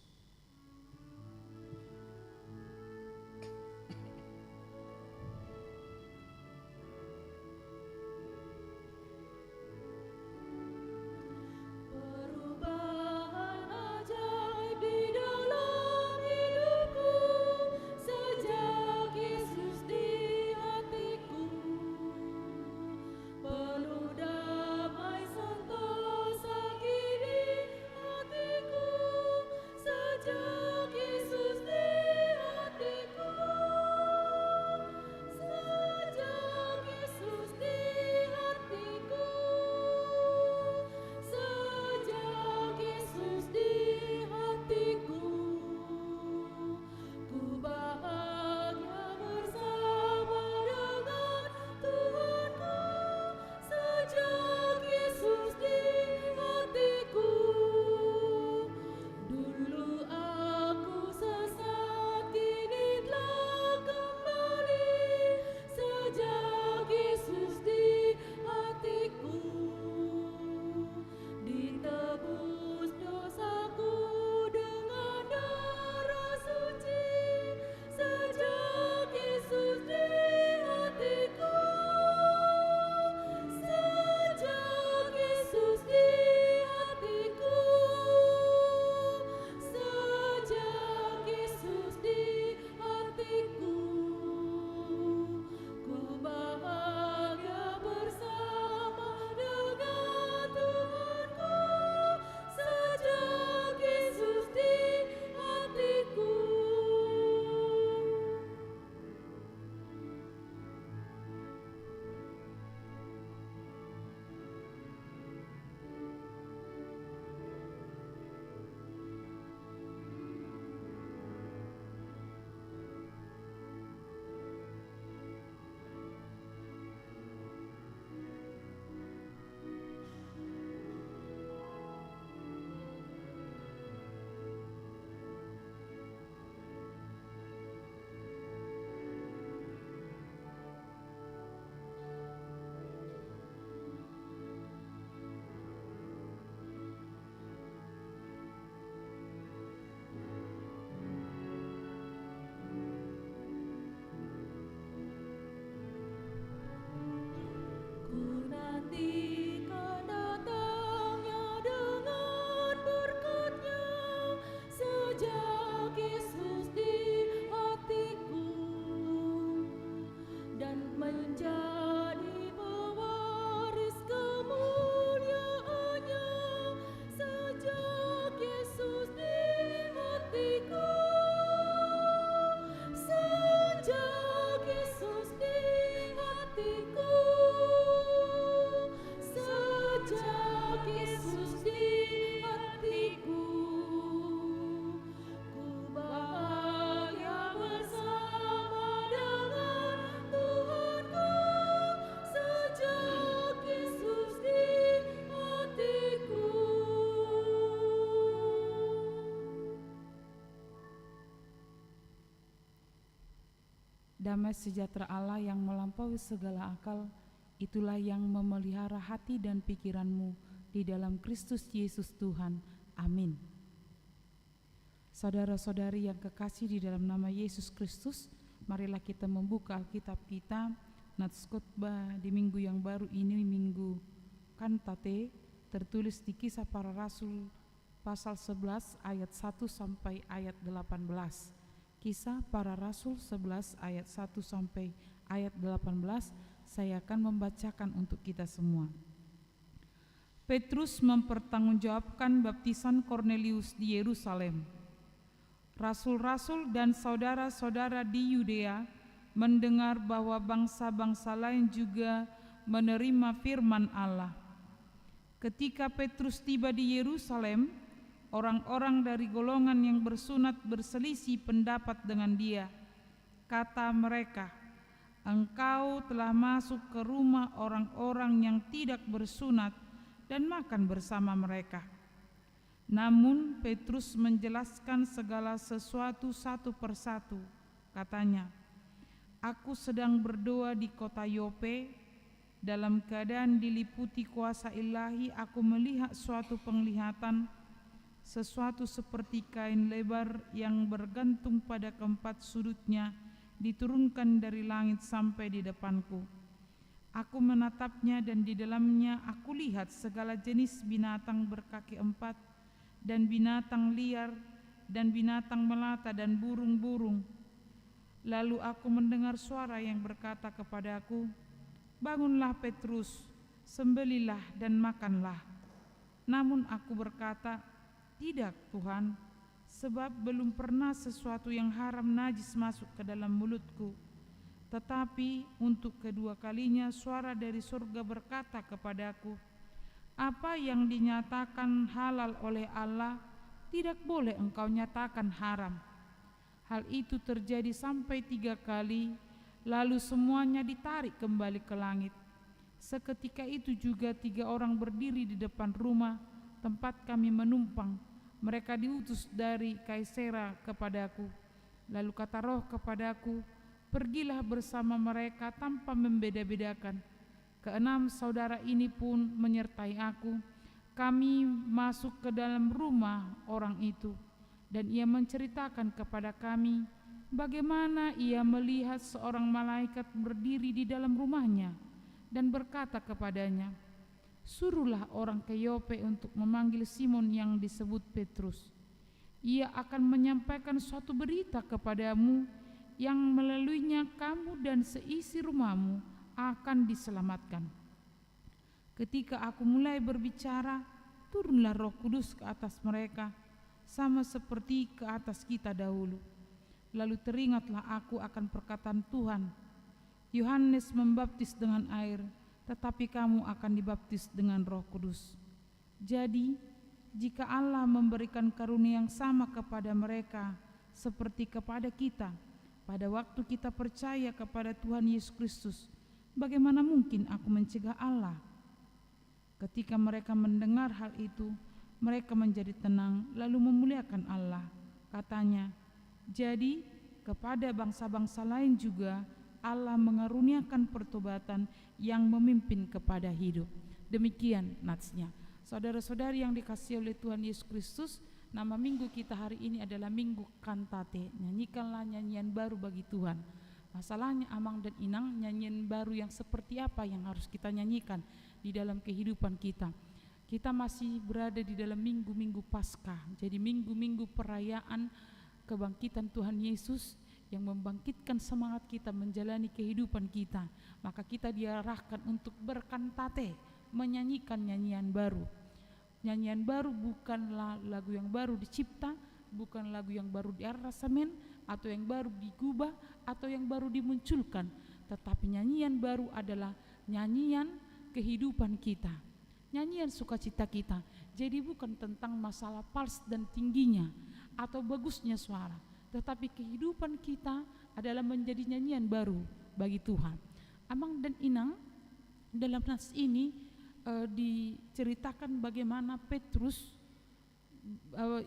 Damai sentosa kini hatiku. Damai sejahtera Allah yang melampaui segala akal, itulah yang memelihara hati dan pikiranmu di dalam Kristus Yesus Tuhan. Amin. Saudara-saudari yang kekasih di dalam nama Yesus Kristus, marilah kita membuka Alkitab kita. Nats khotbah di minggu yang baru ini, minggu Kantate, tertulis di Kisah Para Rasul pasal 11 ayat 1 sampai ayat 18. Kisah Para Rasul 11 ayat 1 sampai ayat 18, saya akan membacakan untuk kita semua. Petrus mempertanggungjawabkan baptisan Kornelius di Yerusalem. Rasul-rasul dan saudara-saudara di Yudea mendengar bahwa bangsa-bangsa lain juga menerima firman Allah. Ketika Petrus tiba di Yerusalem, orang-orang dari golongan yang bersunat berselisih pendapat dengan dia. Kata mereka, "Engkau telah masuk ke rumah orang-orang yang tidak bersunat dan makan bersama mereka." Namun Petrus menjelaskan segala sesuatu satu persatu. Katanya, "Aku sedang berdoa di kota Yope. Dalam keadaan diliputi kuasa ilahi, aku melihat suatu penglihatan, sesuatu seperti kain lebar yang bergantung pada keempat sudutnya diturunkan dari langit sampai di depanku. Aku menatapnya dan di dalamnya aku lihat segala jenis binatang berkaki empat dan binatang liar dan binatang melata dan burung-burung. Lalu aku mendengar suara yang berkata kepadaku, 'Bangunlah Petrus, sembelihlah dan makanlah.' Namun aku berkata, 'Tidak Tuhan, sebab belum pernah sesuatu yang haram najis masuk ke dalam mulutku.' Tetapi untuk kedua kalinya suara dari surga berkata kepadaku, 'Apa yang dinyatakan halal oleh Allah, tidak boleh engkau nyatakan haram.' Hal itu terjadi sampai 3 kali, lalu semuanya ditarik kembali ke langit. Seketika itu juga 3 orang berdiri di depan rumah tempat kami menumpang. Mereka diutus dari Kaisera kepadaku. Lalu kata Roh kepadaku, 'Pergilah bersama mereka tanpa membeda-bedakan.' 6 saudara ini pun menyertai aku. Kami masuk ke dalam rumah orang itu, dan ia menceritakan kepada kami bagaimana ia melihat seorang malaikat berdiri di dalam rumahnya dan berkata kepadanya, 'Suruhlah orang ke Yope untuk memanggil Simon yang disebut Petrus. Ia akan menyampaikan suatu berita kepadamu yang melaluinya kamu dan seisi rumahmu akan diselamatkan.' Ketika aku mulai berbicara, turunlah Roh Kudus ke atas mereka, sama seperti ke atas kita dahulu. Lalu teringatlah aku akan perkataan Tuhan, 'Yohanes membaptis dengan air, tetapi kamu akan dibaptis dengan Roh Kudus.' Jadi, jika Allah memberikan karunia yang sama kepada mereka seperti kepada kita, pada waktu kita percaya kepada Tuhan Yesus Kristus, bagaimana mungkin aku mencegah Allah?" Ketika mereka mendengar hal itu, mereka menjadi tenang lalu memuliakan Allah. Katanya, "Jadi kepada bangsa-bangsa lain juga Allah mengaruniakan pertobatan yang memimpin kepada hidup." Demikian natsnya. Saudara-saudari yang dikasihi oleh Tuhan Yesus Kristus, nama minggu kita hari ini adalah Minggu Kantate. Nyanyikanlah nyanyian baru bagi Tuhan. Masalahnya Amang dan Inang, nyanyian baru yang seperti apa yang harus kita nyanyikan di dalam kehidupan kita? Kita masih berada di dalam minggu-minggu Paskah. Jadi minggu-minggu perayaan kebangkitan Tuhan Yesus yang membangkitkan semangat kita menjalani kehidupan kita. Maka kita diarahkan untuk berkantate, menyanyikan nyanyian baru. Nyanyian baru bukanlah lagu yang baru dicipta, bukan lagu yang baru diaransemen, atau yang baru digubah, atau yang baru dimunculkan. Tetapi nyanyian baru adalah nyanyian kehidupan kita, nyanyian sukacita kita. Jadi bukan tentang masalah fals dan tingginya atau bagusnya suara, tetapi kehidupan kita adalah menjadi nyanyian baru bagi Tuhan. Amang dan Inang, dalam nas ini diceritakan bagaimana Petrus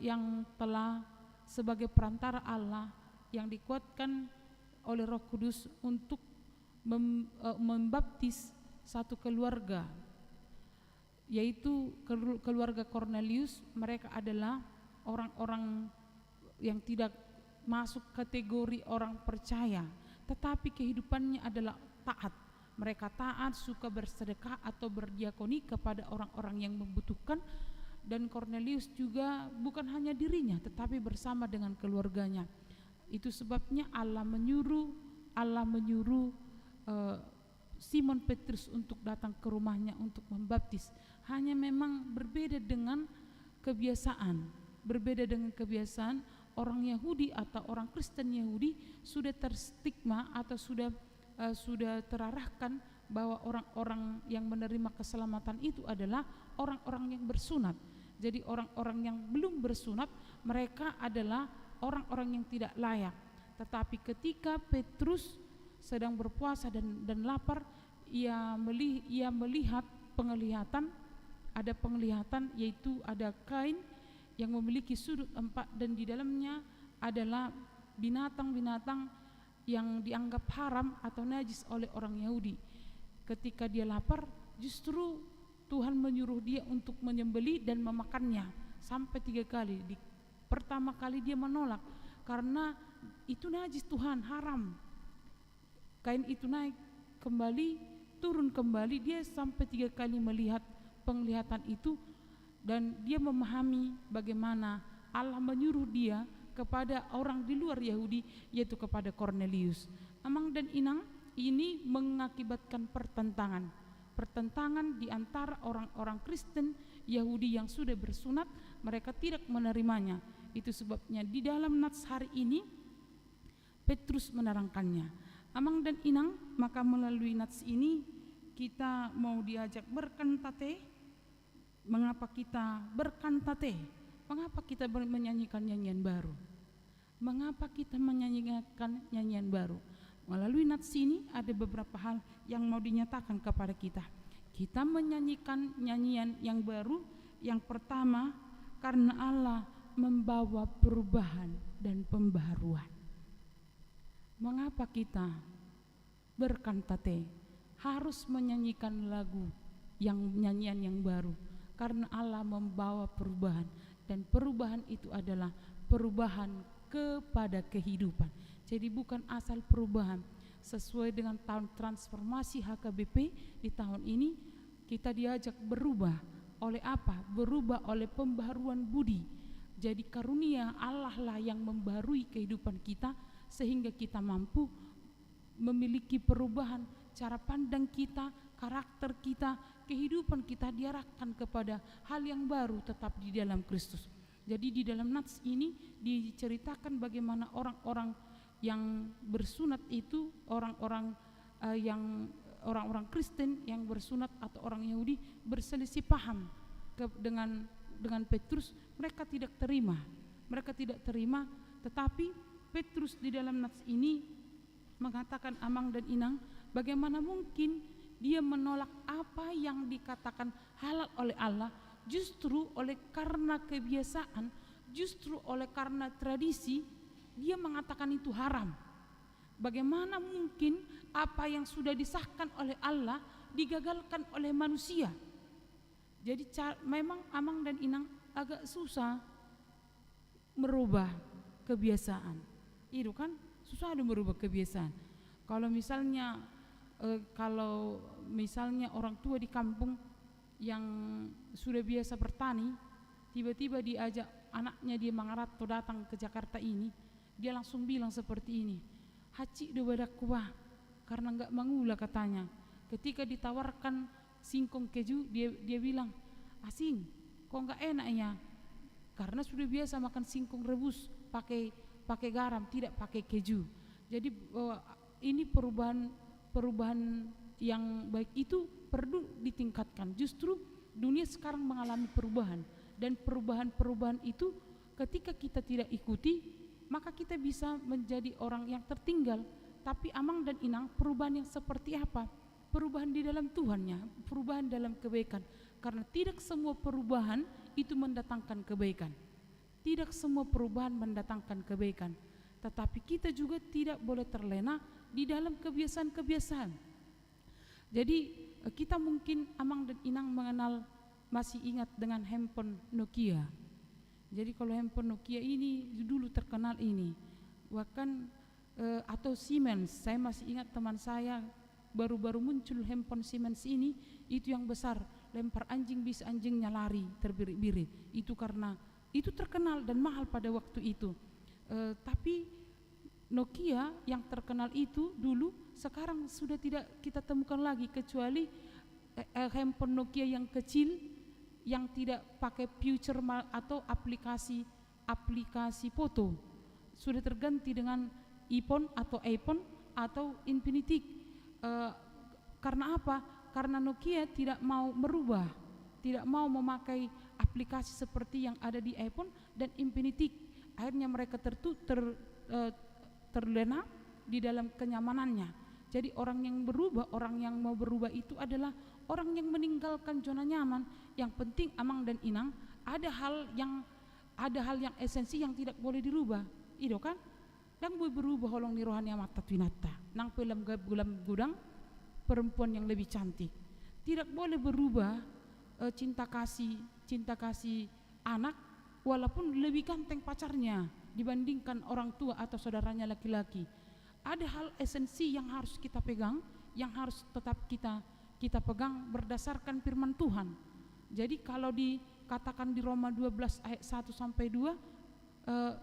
yang telah sebagai perantara Allah yang dikuatkan oleh Roh Kudus untuk membaptis satu keluarga, yaitu keluarga Cornelius. Mereka adalah orang-orang yang tidak masuk kategori orang percaya, tetapi kehidupannya adalah taat. Mereka taat, suka bersedekah atau berdiakoni kepada orang-orang yang membutuhkan. Dan Cornelius juga bukan hanya dirinya, tetapi bersama dengan keluarganya. Itu sebabnya Allah menyuruh Simon Petrus untuk datang ke rumahnya untuk membaptis. Hanya memang berbeda dengan kebiasaan orang Yahudi atau orang Kristen Yahudi. Sudah terstigma atau sudah terarahkan bahwa orang-orang yang menerima keselamatan itu adalah orang-orang yang bersunat. Jadi orang-orang yang belum bersunat, mereka adalah orang-orang yang tidak layak. Tetapi ketika Petrus sedang berpuasa dan lapar, ia melihat penglihatan, ada penglihatan, yaitu ada kain yang memiliki sudut 4 dan di dalamnya adalah binatang-binatang yang dianggap haram atau najis oleh orang Yahudi. Ketika dia lapar, justru Tuhan menyuruh dia untuk menyembelih dan memakannya sampai 3 kali. Pertama kali dia menolak karena itu najis Tuhan, haram. Kain itu naik kembali, turun kembali. Dia sampai 3 kali melihat penglihatan itu, dan dia memahami bagaimana Allah menyuruh dia kepada orang di luar Yahudi, yaitu kepada Cornelius. Amang dan inang, ini mengakibatkan pertentangan di antara orang-orang Kristen Yahudi yang sudah bersunat. Mereka tidak menerimanya. Itu sebabnya di dalam nats hari ini Petrus menerangkannya. Amang dan inang, maka melalui nats ini kita mau diajak berkantate. Mengapa kita berkantate? Mengapa kita menyanyikan nyanyian baru? Mengapa kita menyanyikan nyanyian baru? Melalui nats ini ada beberapa hal yang mau dinyatakan kepada kita. Kita menyanyikan nyanyian yang baru. Yang pertama, karena Allah membawa perubahan dan pembaharuan. Mengapa kita berkantate harus menyanyikan lagu nyanyian yang baru? Karena Allah membawa perubahan, dan perubahan itu adalah perubahan kepada kehidupan. Jadi bukan asal perubahan. Sesuai dengan tahun transformasi HKBP di tahun ini, kita diajak berubah oleh apa? Berubah oleh pembaharuan budi. Jadi karunia Allah lah yang membaharui kehidupan kita, sehingga kita mampu memiliki perubahan cara pandang kita, karakter kita, kehidupan kita diarahkan kepada hal yang baru tetap di dalam Kristus. Jadi di dalam nats ini diceritakan bagaimana orang-orang yang bersunat itu, orang-orang Kristen yang bersunat atau orang Yahudi berselisih paham dengan Petrus. Mereka tidak terima, tetapi Petrus di dalam nats ini mengatakan, amang dan inang, bagaimana mungkin dia menolak apa yang dikatakan halal oleh Allah, justru oleh karena kebiasaan, justru oleh karena tradisi, dia mengatakan itu haram. Bagaimana mungkin apa yang sudah disahkan oleh Allah digagalkan oleh manusia? Jadi memang amang dan inang agak susah merubah kebiasaan. Itu kan susah ada merubah kebiasaan. Kalau misalnya orang tua di kampung yang sudah biasa bertani, tiba-tiba diajak anaknya dia mangarato datang ke Jakarta ini, dia langsung bilang seperti ini, haci do badak kuah, karena enggak mangula katanya. Ketika ditawarkan singkong keju, dia bilang, asing, kok enggak enak ya? Karena sudah biasa makan singkong rebus pakai garam, tidak pakai keju. Jadi ini perubahan yang baik itu perlu ditingkatkan. Justru dunia sekarang mengalami perubahan, dan perubahan itu ketika kita tidak ikuti, maka kita bisa menjadi orang yang tertinggal. Tapi amang dan inang, perubahan yang seperti apa? Perubahan di dalam Tuhannya, perubahan dalam kebaikan. Karena tidak semua perubahan itu mendatangkan kebaikan. Tidak semua perubahan mendatangkan kebaikan. tetapi kita juga tidak boleh terlena di dalam kebiasaan-kebiasaan. Jadi kita mungkin Amang dan Inang mengenal, masih ingat dengan handphone Nokia. Jadi kalau handphone Nokia ini dulu terkenal ini, bahkan atau Siemens. Saya masih ingat teman saya baru-baru muncul handphone Siemens ini, itu yang besar, lempar anjing bisa anjingnya lari terbirit-birit. Itu karena itu terkenal dan mahal pada waktu itu. Tapi Nokia yang terkenal itu dulu sekarang sudah tidak kita temukan lagi, kecuali handphone Nokia yang kecil yang tidak pakai future atau aplikasi foto, sudah terganti dengan iPhone atau Infinity. Karena apa? Karena Nokia tidak mau merubah, tidak mau memakai aplikasi seperti yang ada di iPhone dan Infinity. Akhirnya mereka terlena di dalam kenyamanannya. Jadi orang yang mau berubah itu adalah orang yang meninggalkan zona nyaman. Yang penting Amang dan Inang, ada hal yang esensi yang tidak boleh dirubah. Itu kan? Dan boleh berubah holong ni rohani amat twinata. Nang film gulam gudang perempuan yang lebih cantik. Tidak boleh berubah cinta kasih anak walaupun lebih ganteng pacarnya dibandingkan orang tua atau saudaranya laki-laki. Ada hal esensi yang harus kita pegang, yang harus tetap kita pegang berdasarkan firman Tuhan. Jadi kalau dikatakan di Roma 12 ayat 1 sampai 2,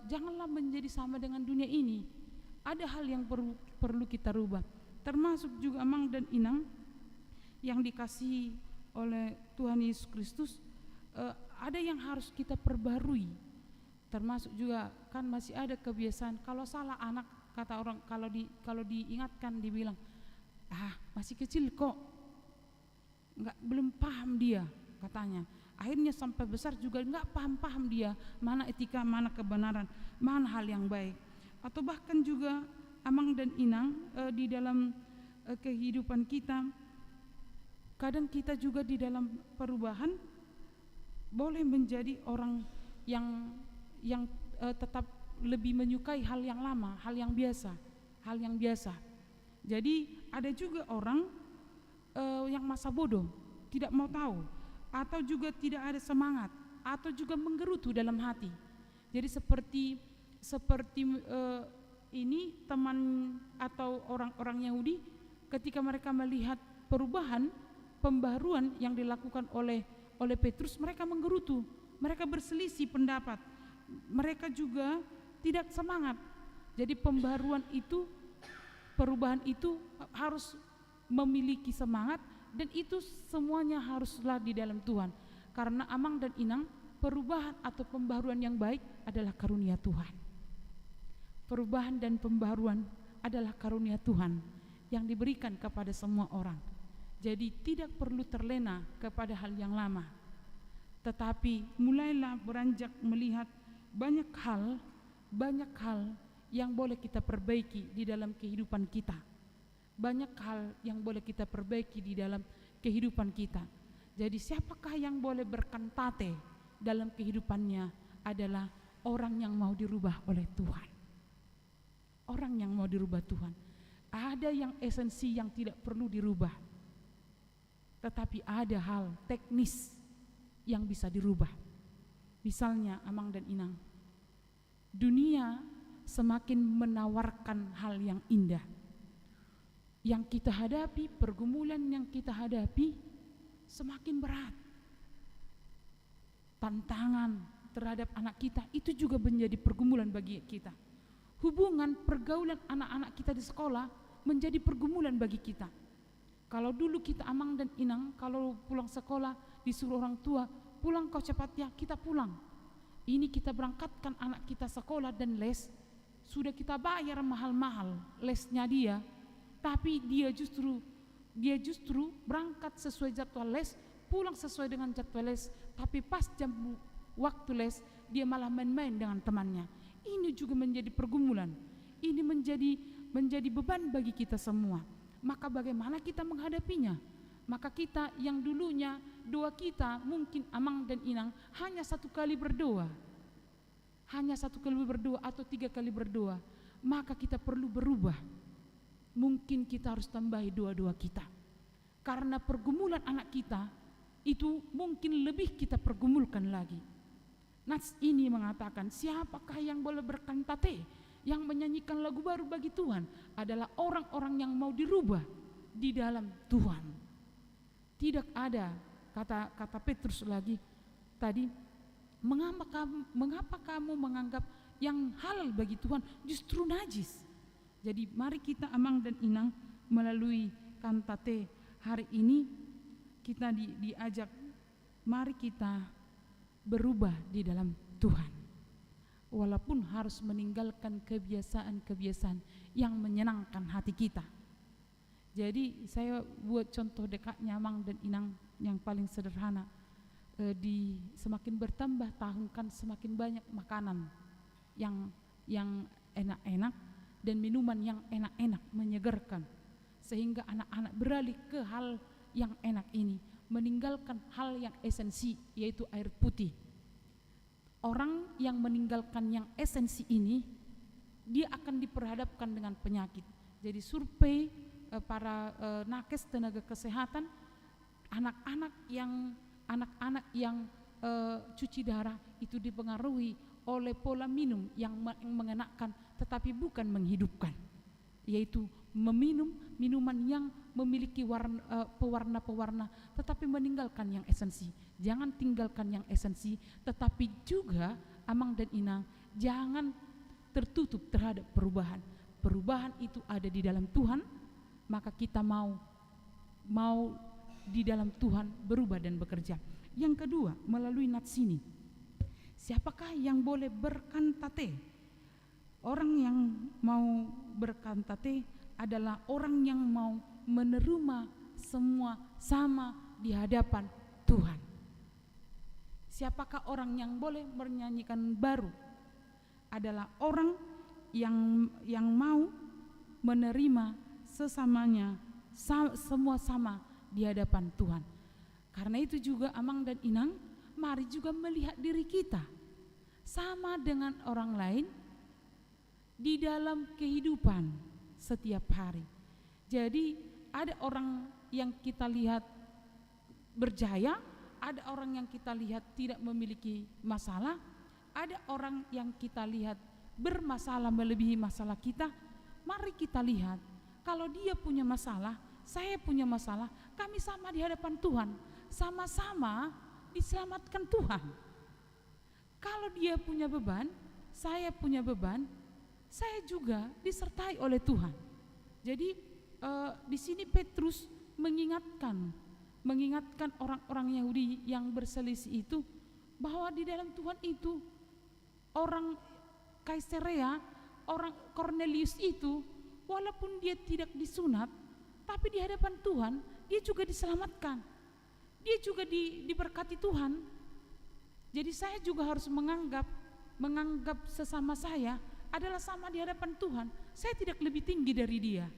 janganlah menjadi sama dengan dunia ini. Ada hal yang perlu kita rubah, termasuk juga Amang dan Inang yang dikasihi oleh Tuhan Yesus Kristus. Ada yang harus kita perbarui, termasuk juga kan masih ada kebiasaan kalau salah anak, kata orang, kalau diingatkan dibilang masih kecil kok, belum paham dia katanya. Akhirnya sampai besar juga nggak paham dia mana etika, mana kebenaran, mana hal yang baik. Atau bahkan juga Amang dan Inang di dalam kehidupan kita, kadang kita juga di dalam perubahan boleh menjadi orang yang tetap lebih menyukai hal yang lama, hal yang biasa. Jadi ada juga orang yang masa bodoh, tidak mau tahu, atau juga tidak ada semangat, atau juga menggerutu dalam hati. Jadi seperti ini teman atau orang-orang Yahudi, ketika mereka melihat perubahan, pembaharuan yang dilakukan oleh Petrus, mereka menggerutu, mereka berselisih pendapat, mereka juga tidak semangat. Jadi perubahan itu harus memiliki semangat, dan itu semuanya haruslah di dalam Tuhan. Karena Amang dan Inang, perubahan atau pembaharuan yang baik adalah karunia Tuhan. Perubahan dan pembaharuan adalah karunia Tuhan yang diberikan kepada semua orang. Jadi tidak perlu terlena kepada hal yang lama, tetapi mulailah beranjak melihat banyak hal yang boleh kita perbaiki di dalam kehidupan kita. Banyak hal yang boleh kita perbaiki di dalam kehidupan kita. Jadi siapakah yang boleh berkantate dalam kehidupannya adalah orang yang mau dirubah oleh Tuhan. Orang yang mau dirubah Tuhan. Ada yang esensi yang tidak perlu dirubah, tetapi ada hal teknis yang bisa dirubah. Misalnya Amang dan Inang, dunia semakin menawarkan hal yang indah. Yang kita hadapi, pergumulan yang kita hadapi semakin berat. Tantangan terhadap anak kita itu juga menjadi pergumulan bagi kita. Hubungan pergaulan anak-anak kita di sekolah menjadi pergumulan bagi kita. Kalau dulu kita Amang dan Inang, kalau pulang sekolah disuruh orang tua, pulang kau cepat ya, kita pulang. Ini kita berangkatkan anak kita sekolah dan les, sudah kita bayar mahal-mahal lesnya dia, tapi dia justru berangkat sesuai jadwal les, pulang sesuai dengan jadwal les, tapi pas jam waktu les dia malah main-main dengan temannya. Ini juga menjadi pergumulan. Ini menjadi beban bagi kita semua. Maka bagaimana kita menghadapinya? Maka kita yang dulunya doa kita mungkin Amang dan Inang hanya 1 kali berdoa, hanya 1 kali berdoa atau 3 kali berdoa. maka kita perlu berubah. Mungkin kita harus tambahi doa-doa kita, karena pergumulan anak kita itu mungkin lebih kita pergumulkan lagi. Nats ini mengatakan, siapakah yang boleh berkantate, yang menyanyikan lagu baru bagi Tuhan, adalah orang-orang yang mau dirubah di dalam Tuhan. Tidak ada, kata Petrus lagi tadi, mengapa kamu menganggap yang halal bagi Tuhan justru najis? Jadi mari kita Amang dan Inang melalui kantate hari ini kita diajak, mari kita berubah di dalam Tuhan. Walaupun harus meninggalkan kebiasaan-kebiasaan yang menyenangkan hati kita. Jadi saya buat contoh dekatnya Amang dan Inang yang paling sederhana. Semakin bertambah tahun kan semakin banyak makanan yang enak-enak dan minuman yang enak-enak menyegarkan, sehingga anak-anak beralih ke hal yang enak ini, meninggalkan hal yang esensi, yaitu air putih. Orang yang meninggalkan yang esensi ini, dia akan diperhadapkan dengan penyakit. Jadi survei para nakes tenaga kesehatan, anak-anak yang cuci darah itu dipengaruhi oleh pola minum yang mengenakan tetapi bukan menghidupkan, yaitu meminum minuman yang memiliki pewarna-pewarna tetapi meninggalkan yang esensi. Jangan tinggalkan yang esensi, tetapi juga Amang dan Inang jangan tertutup terhadap perubahan. Perubahan itu ada di dalam Tuhan, maka kita mau di dalam Tuhan berubah dan bekerja. Yang kedua, melalui nats ini, siapakah yang boleh berkantate? Orang yang mau berkantate adalah orang yang mau menerima semua sama di hadapan Tuhan. Siapakah orang yang boleh menyanyikan baru? Adalah orang yang mau menerima sesamanya, semua sama di hadapan Tuhan. Karena itu juga Amang dan Inang, mari juga melihat diri kita sama dengan orang lain di dalam kehidupan setiap hari. Jadi ada orang yang kita lihat berjaya, ada orang yang kita lihat tidak memiliki masalah, ada orang yang kita lihat bermasalah melebihi masalah kita. Mari kita lihat, kalau dia punya masalah, saya punya masalah, kami sama di hadapan Tuhan, sama-sama diselamatkan Tuhan. Kalau dia punya beban, saya punya beban, saya juga disertai oleh Tuhan. Jadi di sini Petrus mengingatkan orang-orang Yahudi yang berselisih itu bahwa di dalam Tuhan itu orang Kaisarea, orang Cornelius itu walaupun dia tidak disunat, tapi di hadapan Tuhan dia juga diselamatkan. Dia juga diberkati Tuhan. Jadi saya juga harus menganggap sesama saya adalah sama di hadapan Tuhan. Saya tidak lebih tinggi dari dia.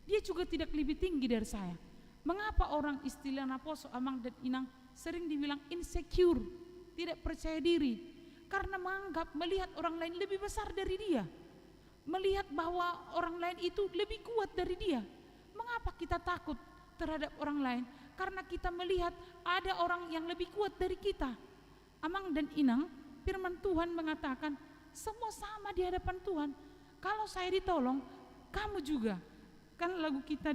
Dia juga tidak lebih tinggi dari saya. Mengapa orang istilah Naposo, Amang dan Inang sering dibilang insecure, tidak percaya diri? Karena melihat orang lain lebih besar dari dia, melihat bahwa orang lain itu lebih kuat dari dia. Mengapa kita takut terhadap orang lain? Karena kita melihat ada orang yang lebih kuat dari kita. Amang dan Inang, firman Tuhan mengatakan semua sama di hadapan Tuhan. Kalau saya ditolong, kamu juga. Kan lagu kita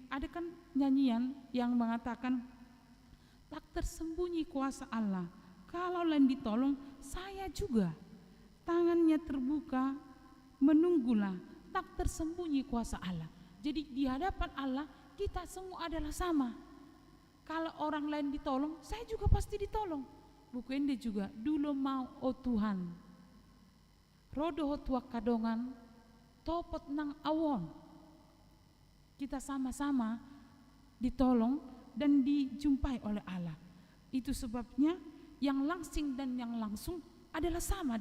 ada kan nyanyian yang mengatakan tak tersembunyi kuasa Allah. Kalau lain ditolong, saya juga. Tangannya terbuka, menunggulah, tak tersembunyi kuasa Allah. Jadi di hadapan Allah kita semua adalah sama. Kalau orang lain ditolong, saya juga pasti ditolong. Bukan dia juga dulu mau Tuhan. Rodoh tua kadongan, topot nang awon. Kita sama-sama ditolong dan dijumpai oleh Allah. Itu sebabnya yang langsing dan yang langsung adalah sama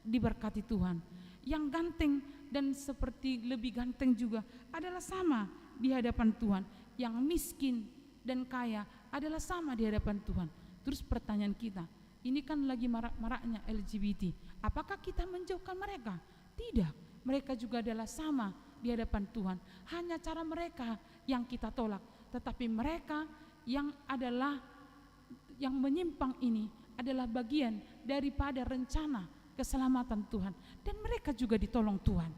diberkati Tuhan. Yang ganteng dan seperti lebih ganteng juga adalah sama di hadapan Tuhan. Yang miskin dan kaya adalah sama di hadapan Tuhan. Terus pertanyaan kita, Ini kan lagi marak-maraknya LGBT. Apakah kita menjauhkan mereka? Tidak. Mereka juga adalah sama di hadapan Tuhan. Hanya cara mereka yang kita tolak. Tetapi mereka yang menyimpang ini adalah bagian daripada rencana keselamatan Tuhan. Dan mereka juga ditolong Tuhan.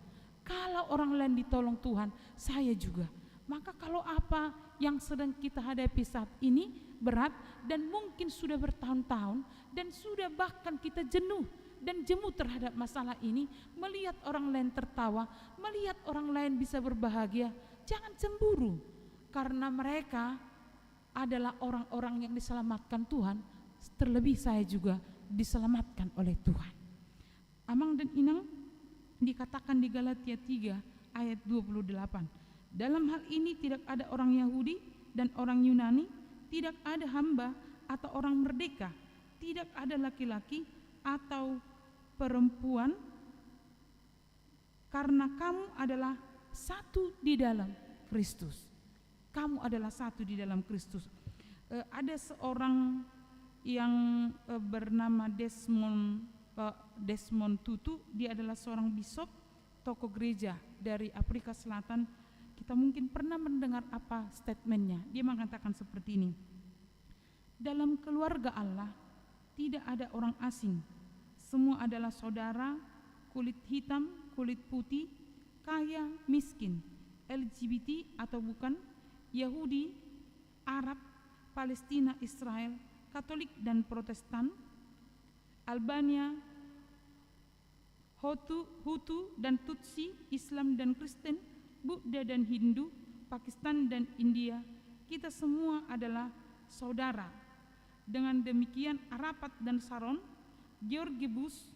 Kalau orang lain ditolong Tuhan, saya juga. Maka kalau apa yang sedang kita hadapi saat ini berat dan mungkin sudah bertahun-tahun dan sudah bahkan kita jenuh dan jemu terhadap masalah ini, melihat orang lain tertawa, melihat orang lain bisa berbahagia, jangan cemburu, karena mereka adalah orang-orang yang diselamatkan Tuhan. Terlebih saya juga diselamatkan oleh Tuhan. Amang dan Inang, dikatakan di Galatia 3 ayat 28, dalam hal ini tidak ada orang Yahudi dan orang Yunani, tidak ada hamba atau orang merdeka, tidak ada laki-laki atau perempuan, karena kamu adalah satu di dalam Kristus. Kamu adalah satu di dalam Kristus. Ada seorang yang bernama Desmond Tutu. Dia adalah seorang bishop, tokoh gereja dari Afrika Selatan. Kita mungkin pernah mendengar apa statementnya. Dia mengatakan seperti ini: dalam keluarga Allah tidak ada orang asing, semua adalah saudara, kulit hitam, kulit putih, kaya, miskin, LGBT atau bukan, Yahudi, Arab, Palestina, Israel, Katolik dan Protestan, Albania, Hutu dan Tutsi, Islam dan Kristen, Buddha dan Hindu, Pakistan dan India, kita semua adalah saudara. Dengan demikian Arafat dan Sharon, George Bush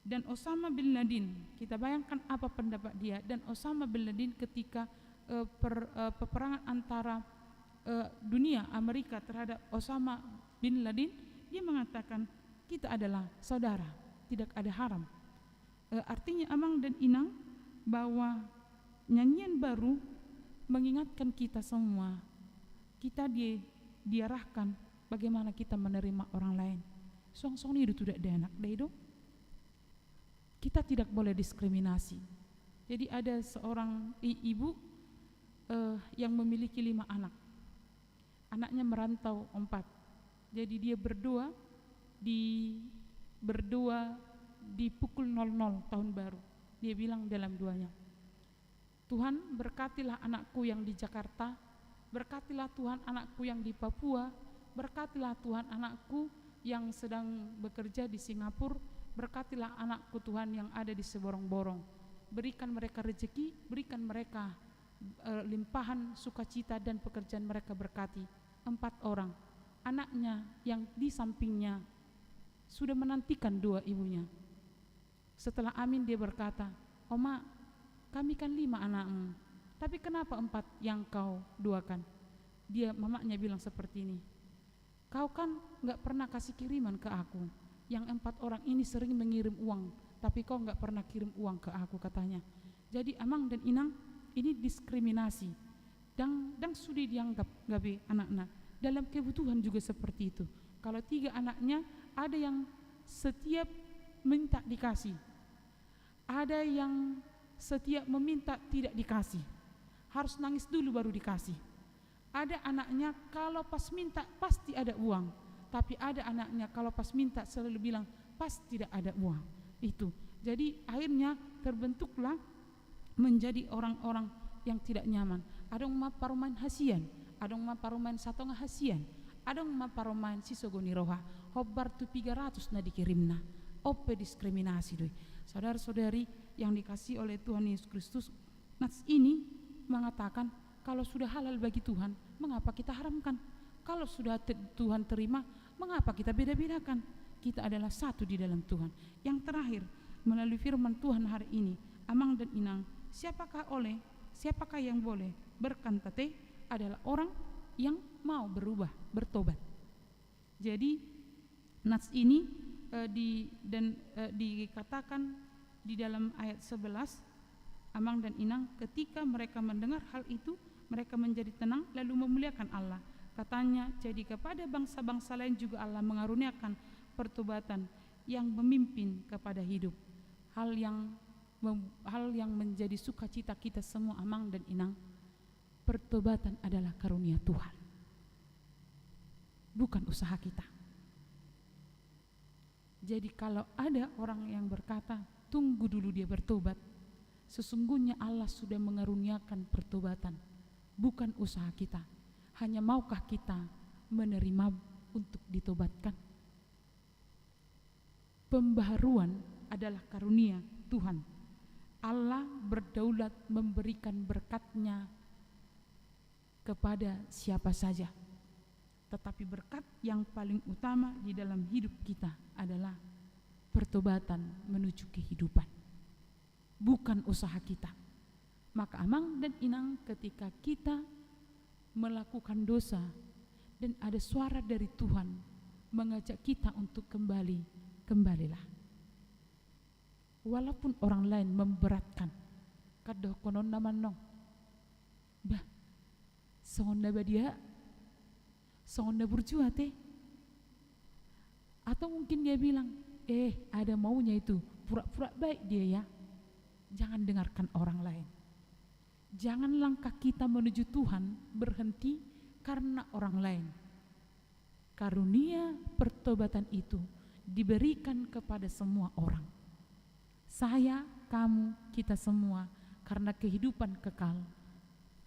dan Osama bin Laden, kita bayangkan apa pendapat dia. Dan Osama bin Laden ketika peperangan antara dunia Amerika terhadap Osama bin Laden, dia mengatakan kita adalah saudara, tidak ada haram. Artinya Amang dan Inang, bahwa nyanyian baru mengingatkan kita semua, kita diarahkan bagaimana kita menerima orang lain. Song-song itu tidak enak deh. Kita tidak boleh diskriminasi. Jadi ada seorang ibu yang memiliki 5 anak. Anaknya merantau 4. Jadi dia berdoa di pukul 00 tahun baru. Dia bilang dalam doanya, Tuhan berkatilah anakku yang di Jakarta, berkatilah Tuhan anakku yang di Papua, berkatilah Tuhan anakku yang sedang bekerja di Singapura, berkatilah anakku Tuhan yang ada di seborong-borong. Berikan mereka rezeki, berikan mereka limpahan sukacita dan pekerjaan mereka berkati. 4 orang. Anaknya yang di sampingnya sudah menantikan doa ibunya. Setelah amin dia berkata, Oma, kami kan 5 anakmu, tapi kenapa 4 yang kau doakan? Mamanya bilang seperti ini, kau kan gak pernah kasih kiriman ke aku. Yang 4 orang ini sering mengirim uang, tapi kau gak pernah kirim uang ke aku, katanya. Jadi Amang dan Inang, ini diskriminasi dan sudah dianggap gabe anak-anak. Dalam kebutuhan juga seperti itu. Kalau 3 anaknya, ada yang setiap minta dikasih, ada yang setiap meminta tidak dikasih, harus nangis dulu baru dikasih. Ada anaknya kalau pas minta pasti ada uang, tapi ada anaknya kalau pas minta selalu bilang pasti tidak ada uang. Itu. Jadi akhirnya terbentuklah menjadi orang-orang yang tidak nyaman. Ada yang parumain hasian, ada yang parumain satonga hasian, ada yang parumain sisogoni roha, hobbar tu 300 na dikirimna. Ope diskriminasi doi. Saudara-saudari yang dikasih oleh Tuhan Yesus Kristus, nats ini mengatakan kalau sudah halal bagi Tuhan, mengapa kita haramkan? Kalau sudah Tuhan terima, mengapa kita beda-bedakan? Kita adalah satu di dalam Tuhan. Yang terakhir, melalui firman Tuhan hari ini, Amang dan Inang, siapakah yang boleh berkantate adalah orang yang mau berubah, bertobat. Jadi nats ini dikatakan di dalam ayat 11, Amang dan Inang, ketika mereka mendengar hal itu, mereka menjadi tenang lalu memuliakan Allah. Katanya, jadi kepada bangsa-bangsa lain juga Allah mengaruniakan pertobatan yang memimpin kepada hidup. Hal yang menjadi sukacita kita semua, Amang dan Inang, pertobatan adalah karunia Tuhan, bukan usaha kita. Jadi kalau ada orang yang berkata, tunggu dulu dia bertobat, sesungguhnya Allah sudah mengaruniakan pertobatan, bukan usaha kita. Hanya maukah kita menerima untuk ditobatkan? Pembaharuan adalah karunia Tuhan. Allah berdaulat memberikan berkat-Nya kepada siapa saja. Tetapi berkat yang paling utama di dalam hidup kita adalah pertobatan menuju kehidupan, bukan usaha kita. Maka Amang dan Inang, ketika kita melakukan dosa dan ada suara dari Tuhan mengajak kita untuk kembali, kembalilah. Walaupun orang lain memberatkan, kadoh konon naman nong, bah, sonda badia, sonda burjua teh, atau mungkin dia bilang, ada maunya itu, pura-pura baik dia ya. Jangan dengarkan orang lain. Jangan langkah kita menuju Tuhan berhenti karena orang lain. Karunia pertobatan itu diberikan kepada semua orang. Saya, kamu, kita semua, karena kehidupan kekal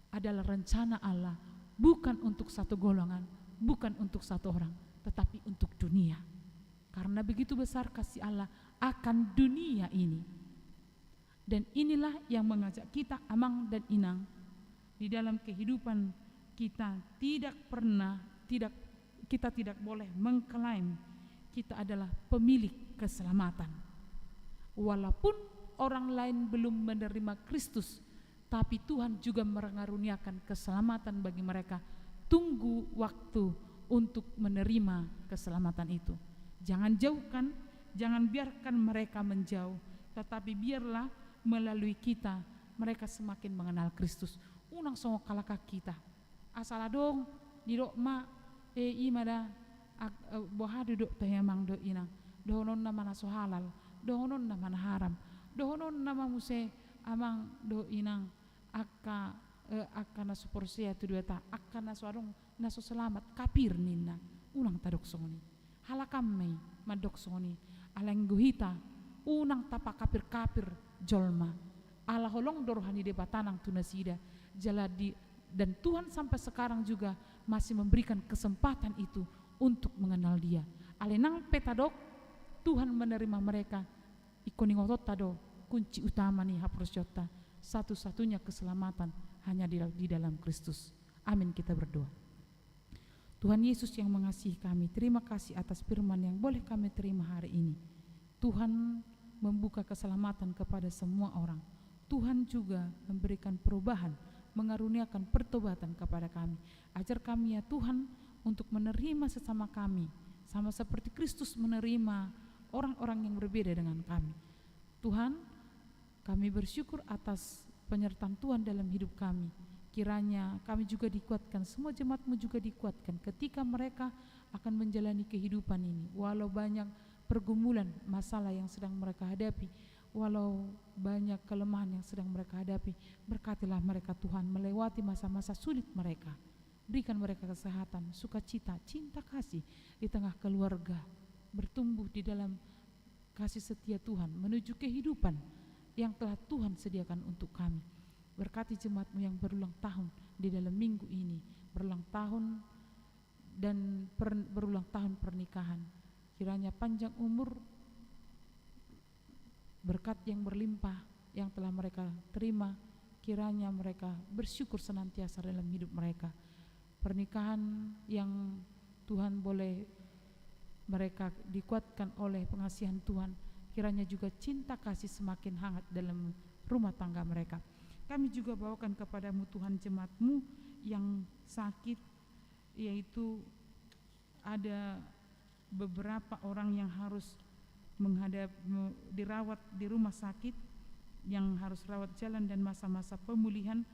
adalah rencana Allah, bukan untuk satu golongan, bukan untuk satu orang, tetapi untuk dunia. Karena begitu besar kasih Allah akan dunia ini. Dan inilah yang mengajak kita, Amang dan Inang, di dalam kehidupan kita kita tidak boleh mengklaim kita adalah pemilik keselamatan. Walaupun orang lain belum menerima Kristus, tapi Tuhan juga mengaruniakan keselamatan bagi mereka. Tunggu waktu untuk menerima keselamatan itu. Jangan jauhkan, jangan biarkan mereka menjauh, tetapi biarlah melalui kita mereka semakin mengenal Kristus. Unang songo kalaka kita asala dong di dok ma imada bohadu dok tayamang do inang dohonon nama naso halal, dohonon nama haram, dohonon nama muse amang do inang akka naso porsia tu dua ta akka naso adong naso selamat kapir ninna unang tadok songoni halakam madok songoni aleng guhita unang tapa kapir jolma ala holong dorohani de batanang tunasida jaladi, dan Tuhan sampai sekarang juga masih memberikan kesempatan itu untuk mengenal Dia. Alenang petadok Tuhan menerima mereka ikoningotot tado kunci utama nih haprosjota, satu-satunya keselamatan hanya di dalam Kristus. Amin, kita berdoa. Tuhan Yesus yang mengasihi kami, terima kasih atas firman yang boleh kami terima hari ini. Tuhan membuka keselamatan kepada semua orang. Tuhan juga memberikan perubahan, mengaruniakan pertobatan kepada kami. Ajar kami ya Tuhan untuk menerima sesama kami, sama seperti Kristus menerima orang-orang yang berbeda dengan kami. Tuhan, kami bersyukur atas penyertaan Tuhan dalam hidup kami. Kiranya kami juga dikuatkan, semua jemaat-Mu juga dikuatkan ketika mereka akan menjalani kehidupan ini. Walau banyak pergumulan, masalah yang sedang mereka hadapi, walau banyak kelemahan yang sedang mereka hadapi, berkatilah mereka Tuhan melewati masa-masa sulit mereka. Berikan mereka kesehatan, sukacita, cinta kasih di tengah keluarga, bertumbuh di dalam kasih setia Tuhan menuju kehidupan yang telah Tuhan sediakan untuk kami. Berkati jemaat-Mu yang berulang tahun di dalam minggu ini, berulang tahun dan berulang tahun pernikahan. Kiranya panjang umur, berkat yang berlimpah yang telah mereka terima, kiranya mereka bersyukur senantiasa dalam hidup mereka. Pernikahan yang Tuhan boleh mereka dikuatkan oleh pengasihan Tuhan, kiranya juga cinta kasih semakin hangat dalam rumah tangga mereka. Kami juga bawakan kepadamu Tuhan jemaat-Mu yang sakit, yaitu ada beberapa orang yang harus dirawat di rumah sakit, yang harus rawat jalan dan masa-masa pemulihan.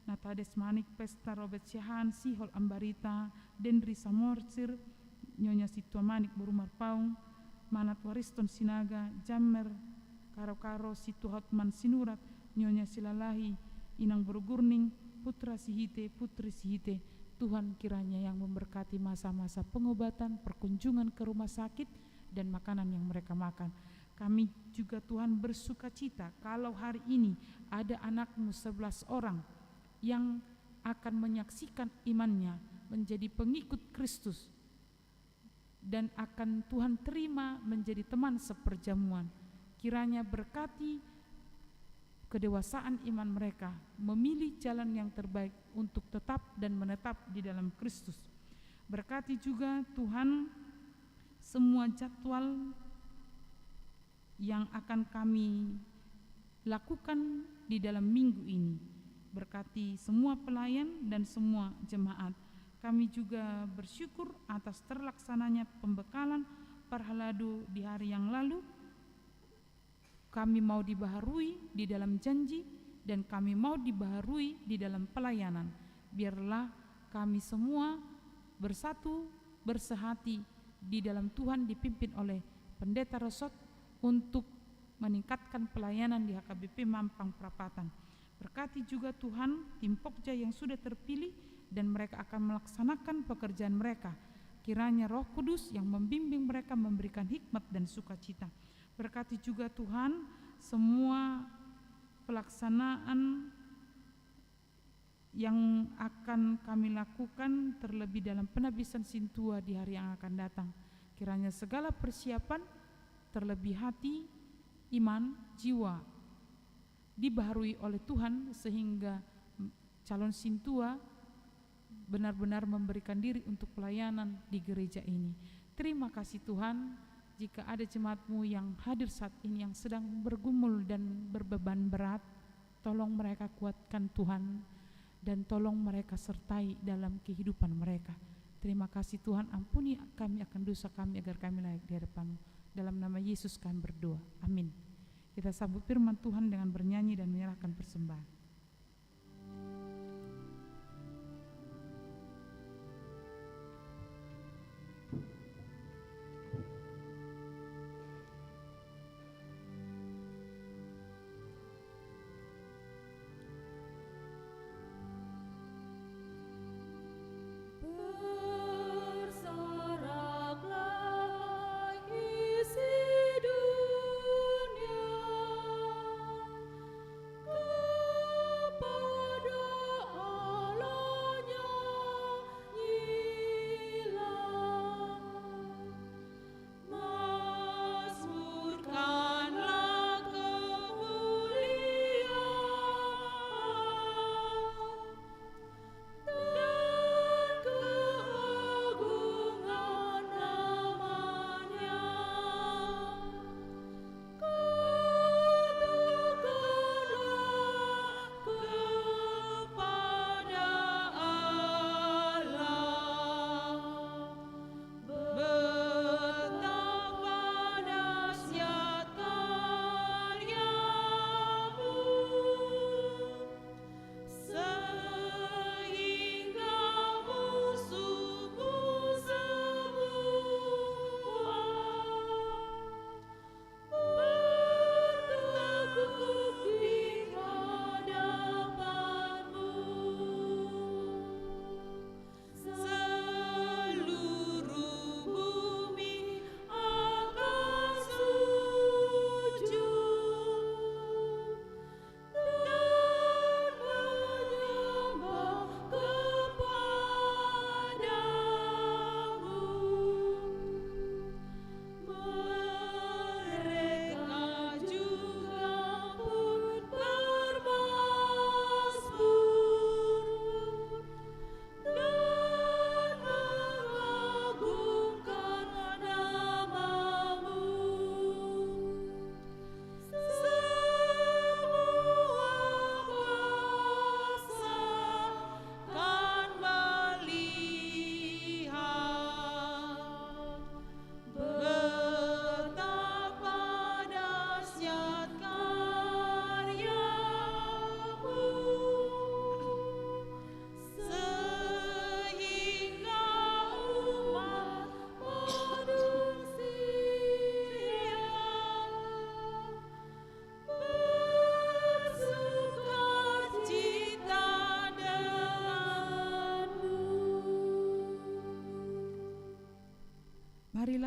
Natades Manik Pesta Robert Syahan Sihol Ambarita Dendri Samorsir Nyonya Situa Manik Burumar Paung Manat Wariston Sinaga Jammer Karo-Karo Situ Hotman Sinurat Nyonya Silalahi Inang Burugurning Putra Sihite Putri Sihite. Tuhan kiranya yang memberkati masa-masa pengobatan, perkunjungan ke rumah sakit dan makanan yang mereka makan. Kami juga Tuhan bersuka cita kalau hari ini ada anakmu 11 orang yang akan menyaksikan imannya menjadi pengikut Kristus dan akan Tuhan terima menjadi teman seperjamuan. Kiranya berkati kedewasaan iman mereka, memilih jalan yang terbaik untuk tetap dan menetap di dalam Kristus. Berkati juga Tuhan semua jadwal yang akan kami lakukan di dalam minggu ini. Berkati semua pelayan dan semua jemaat. Kami juga bersyukur atas terlaksananya pembekalan Parhaladu di hari yang lalu. Kami mau dibaharui di dalam janji dan kami mau dibaharui di dalam pelayanan. Biarlah kami semua bersatu, bersehati di dalam Tuhan dipimpin oleh Pendeta Rosot untuk meningkatkan pelayanan di HKBP Mampang Perapatan. Berkati juga Tuhan tim Pokja yang sudah terpilih dan mereka akan melaksanakan pekerjaan mereka. Kiranya Roh Kudus yang membimbing mereka memberikan hikmat dan sukacita. Berkati juga Tuhan semua pelaksanaan yang akan kami lakukan terlebih dalam penabisan Sintua di hari yang akan datang. Kiranya segala persiapan terlebih hati, iman, jiwa dibaharui oleh Tuhan sehingga calon Sintua benar-benar memberikan diri untuk pelayanan di gereja ini. Terima kasih Tuhan, jika ada jemaatmu yang hadir saat ini yang sedang bergumul dan berbeban berat, tolong mereka kuatkan Tuhan dan tolong mereka sertai dalam kehidupan mereka. Terima kasih Tuhan, ampuni kami akan dosa kami agar kami layak di hadapan-Mu. Dalam nama Yesus kami berdoa, amin. Kita sambut firman Tuhan dengan bernyanyi dan menyerahkan persembahan. Isi dunia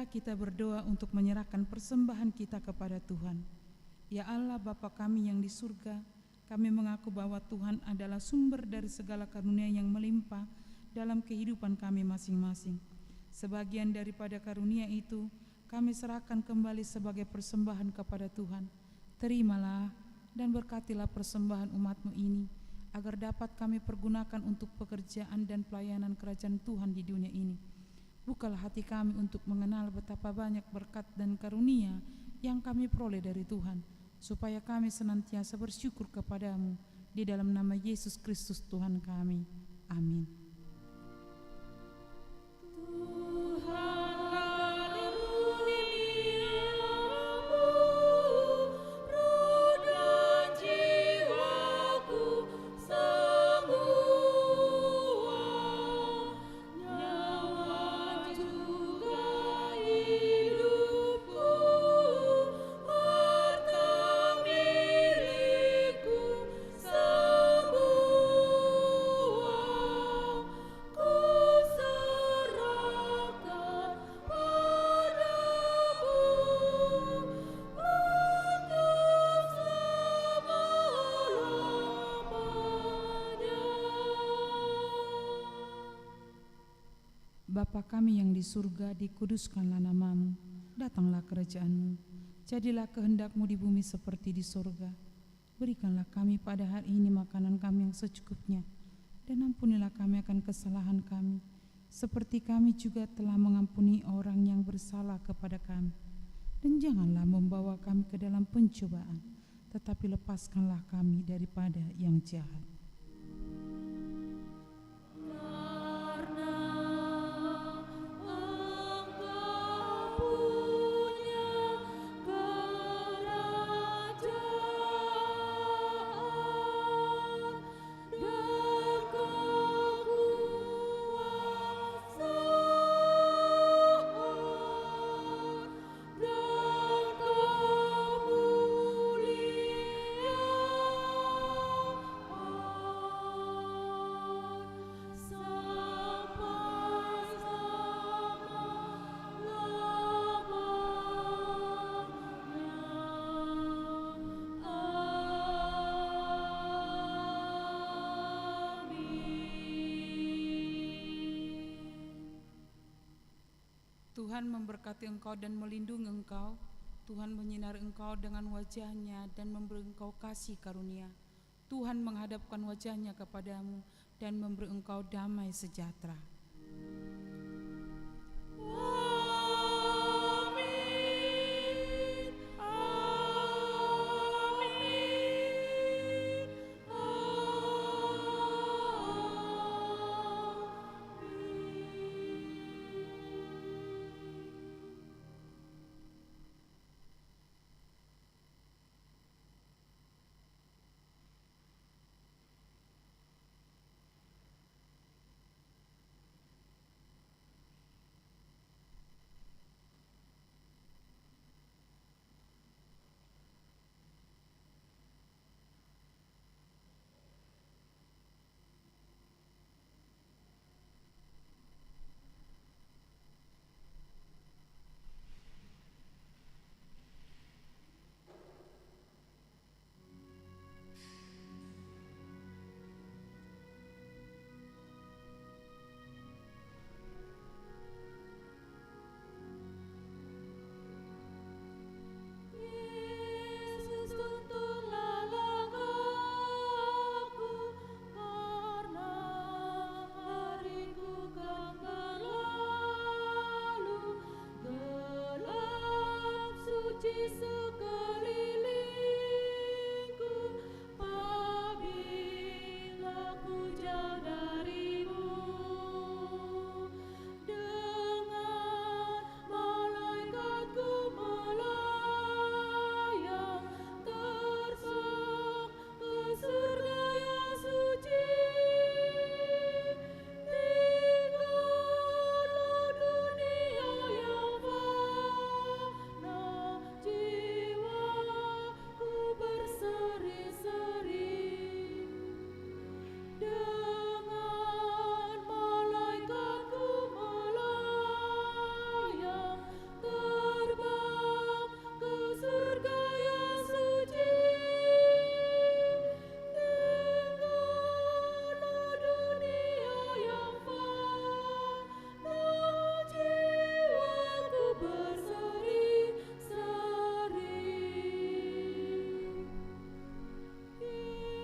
Marilah kita berdoa untuk menyerahkan persembahan kita kepada Tuhan. Ya Allah Bapa kami yang di surga, kami mengaku bahwa Tuhan adalah sumber dari segala karunia yang melimpah dalam kehidupan kami masing-masing. Sebagian daripada karunia itu kami serahkan kembali sebagai persembahan kepada Tuhan. Terimalah dan berkatilah persembahan umat-Mu ini, agar dapat kami pergunakan untuk pekerjaan dan pelayanan kerajaan Tuhan di dunia ini. Bukalah hati kami untuk mengenal betapa banyak berkat dan karunia yang kami peroleh dari Tuhan, supaya kami senantiasa bersyukur kepadamu di dalam nama Yesus Kristus Tuhan kami. Amin. Bapa kami yang di surga, dikuduskanlah nama-Mu, datanglah kerajaan-Mu, jadilah kehendak-Mu di bumi seperti di surga. Berikanlah kami pada hari ini makanan kami yang secukupnya, dan ampunilah kami akan kesalahan kami, seperti kami juga telah mengampuni orang yang bersalah kepada kami. Dan janganlah membawa kami ke dalam pencobaan, tetapi lepaskanlah kami daripada yang jahat. Tuhan memberkati engkau dan melindungi engkau. Tuhan menyinari engkau dengan wajah-Nya dan memberi engkau kasih karunia. Tuhan menghadapkan wajah-Nya kepadamu dan memberi engkau damai sejahtera.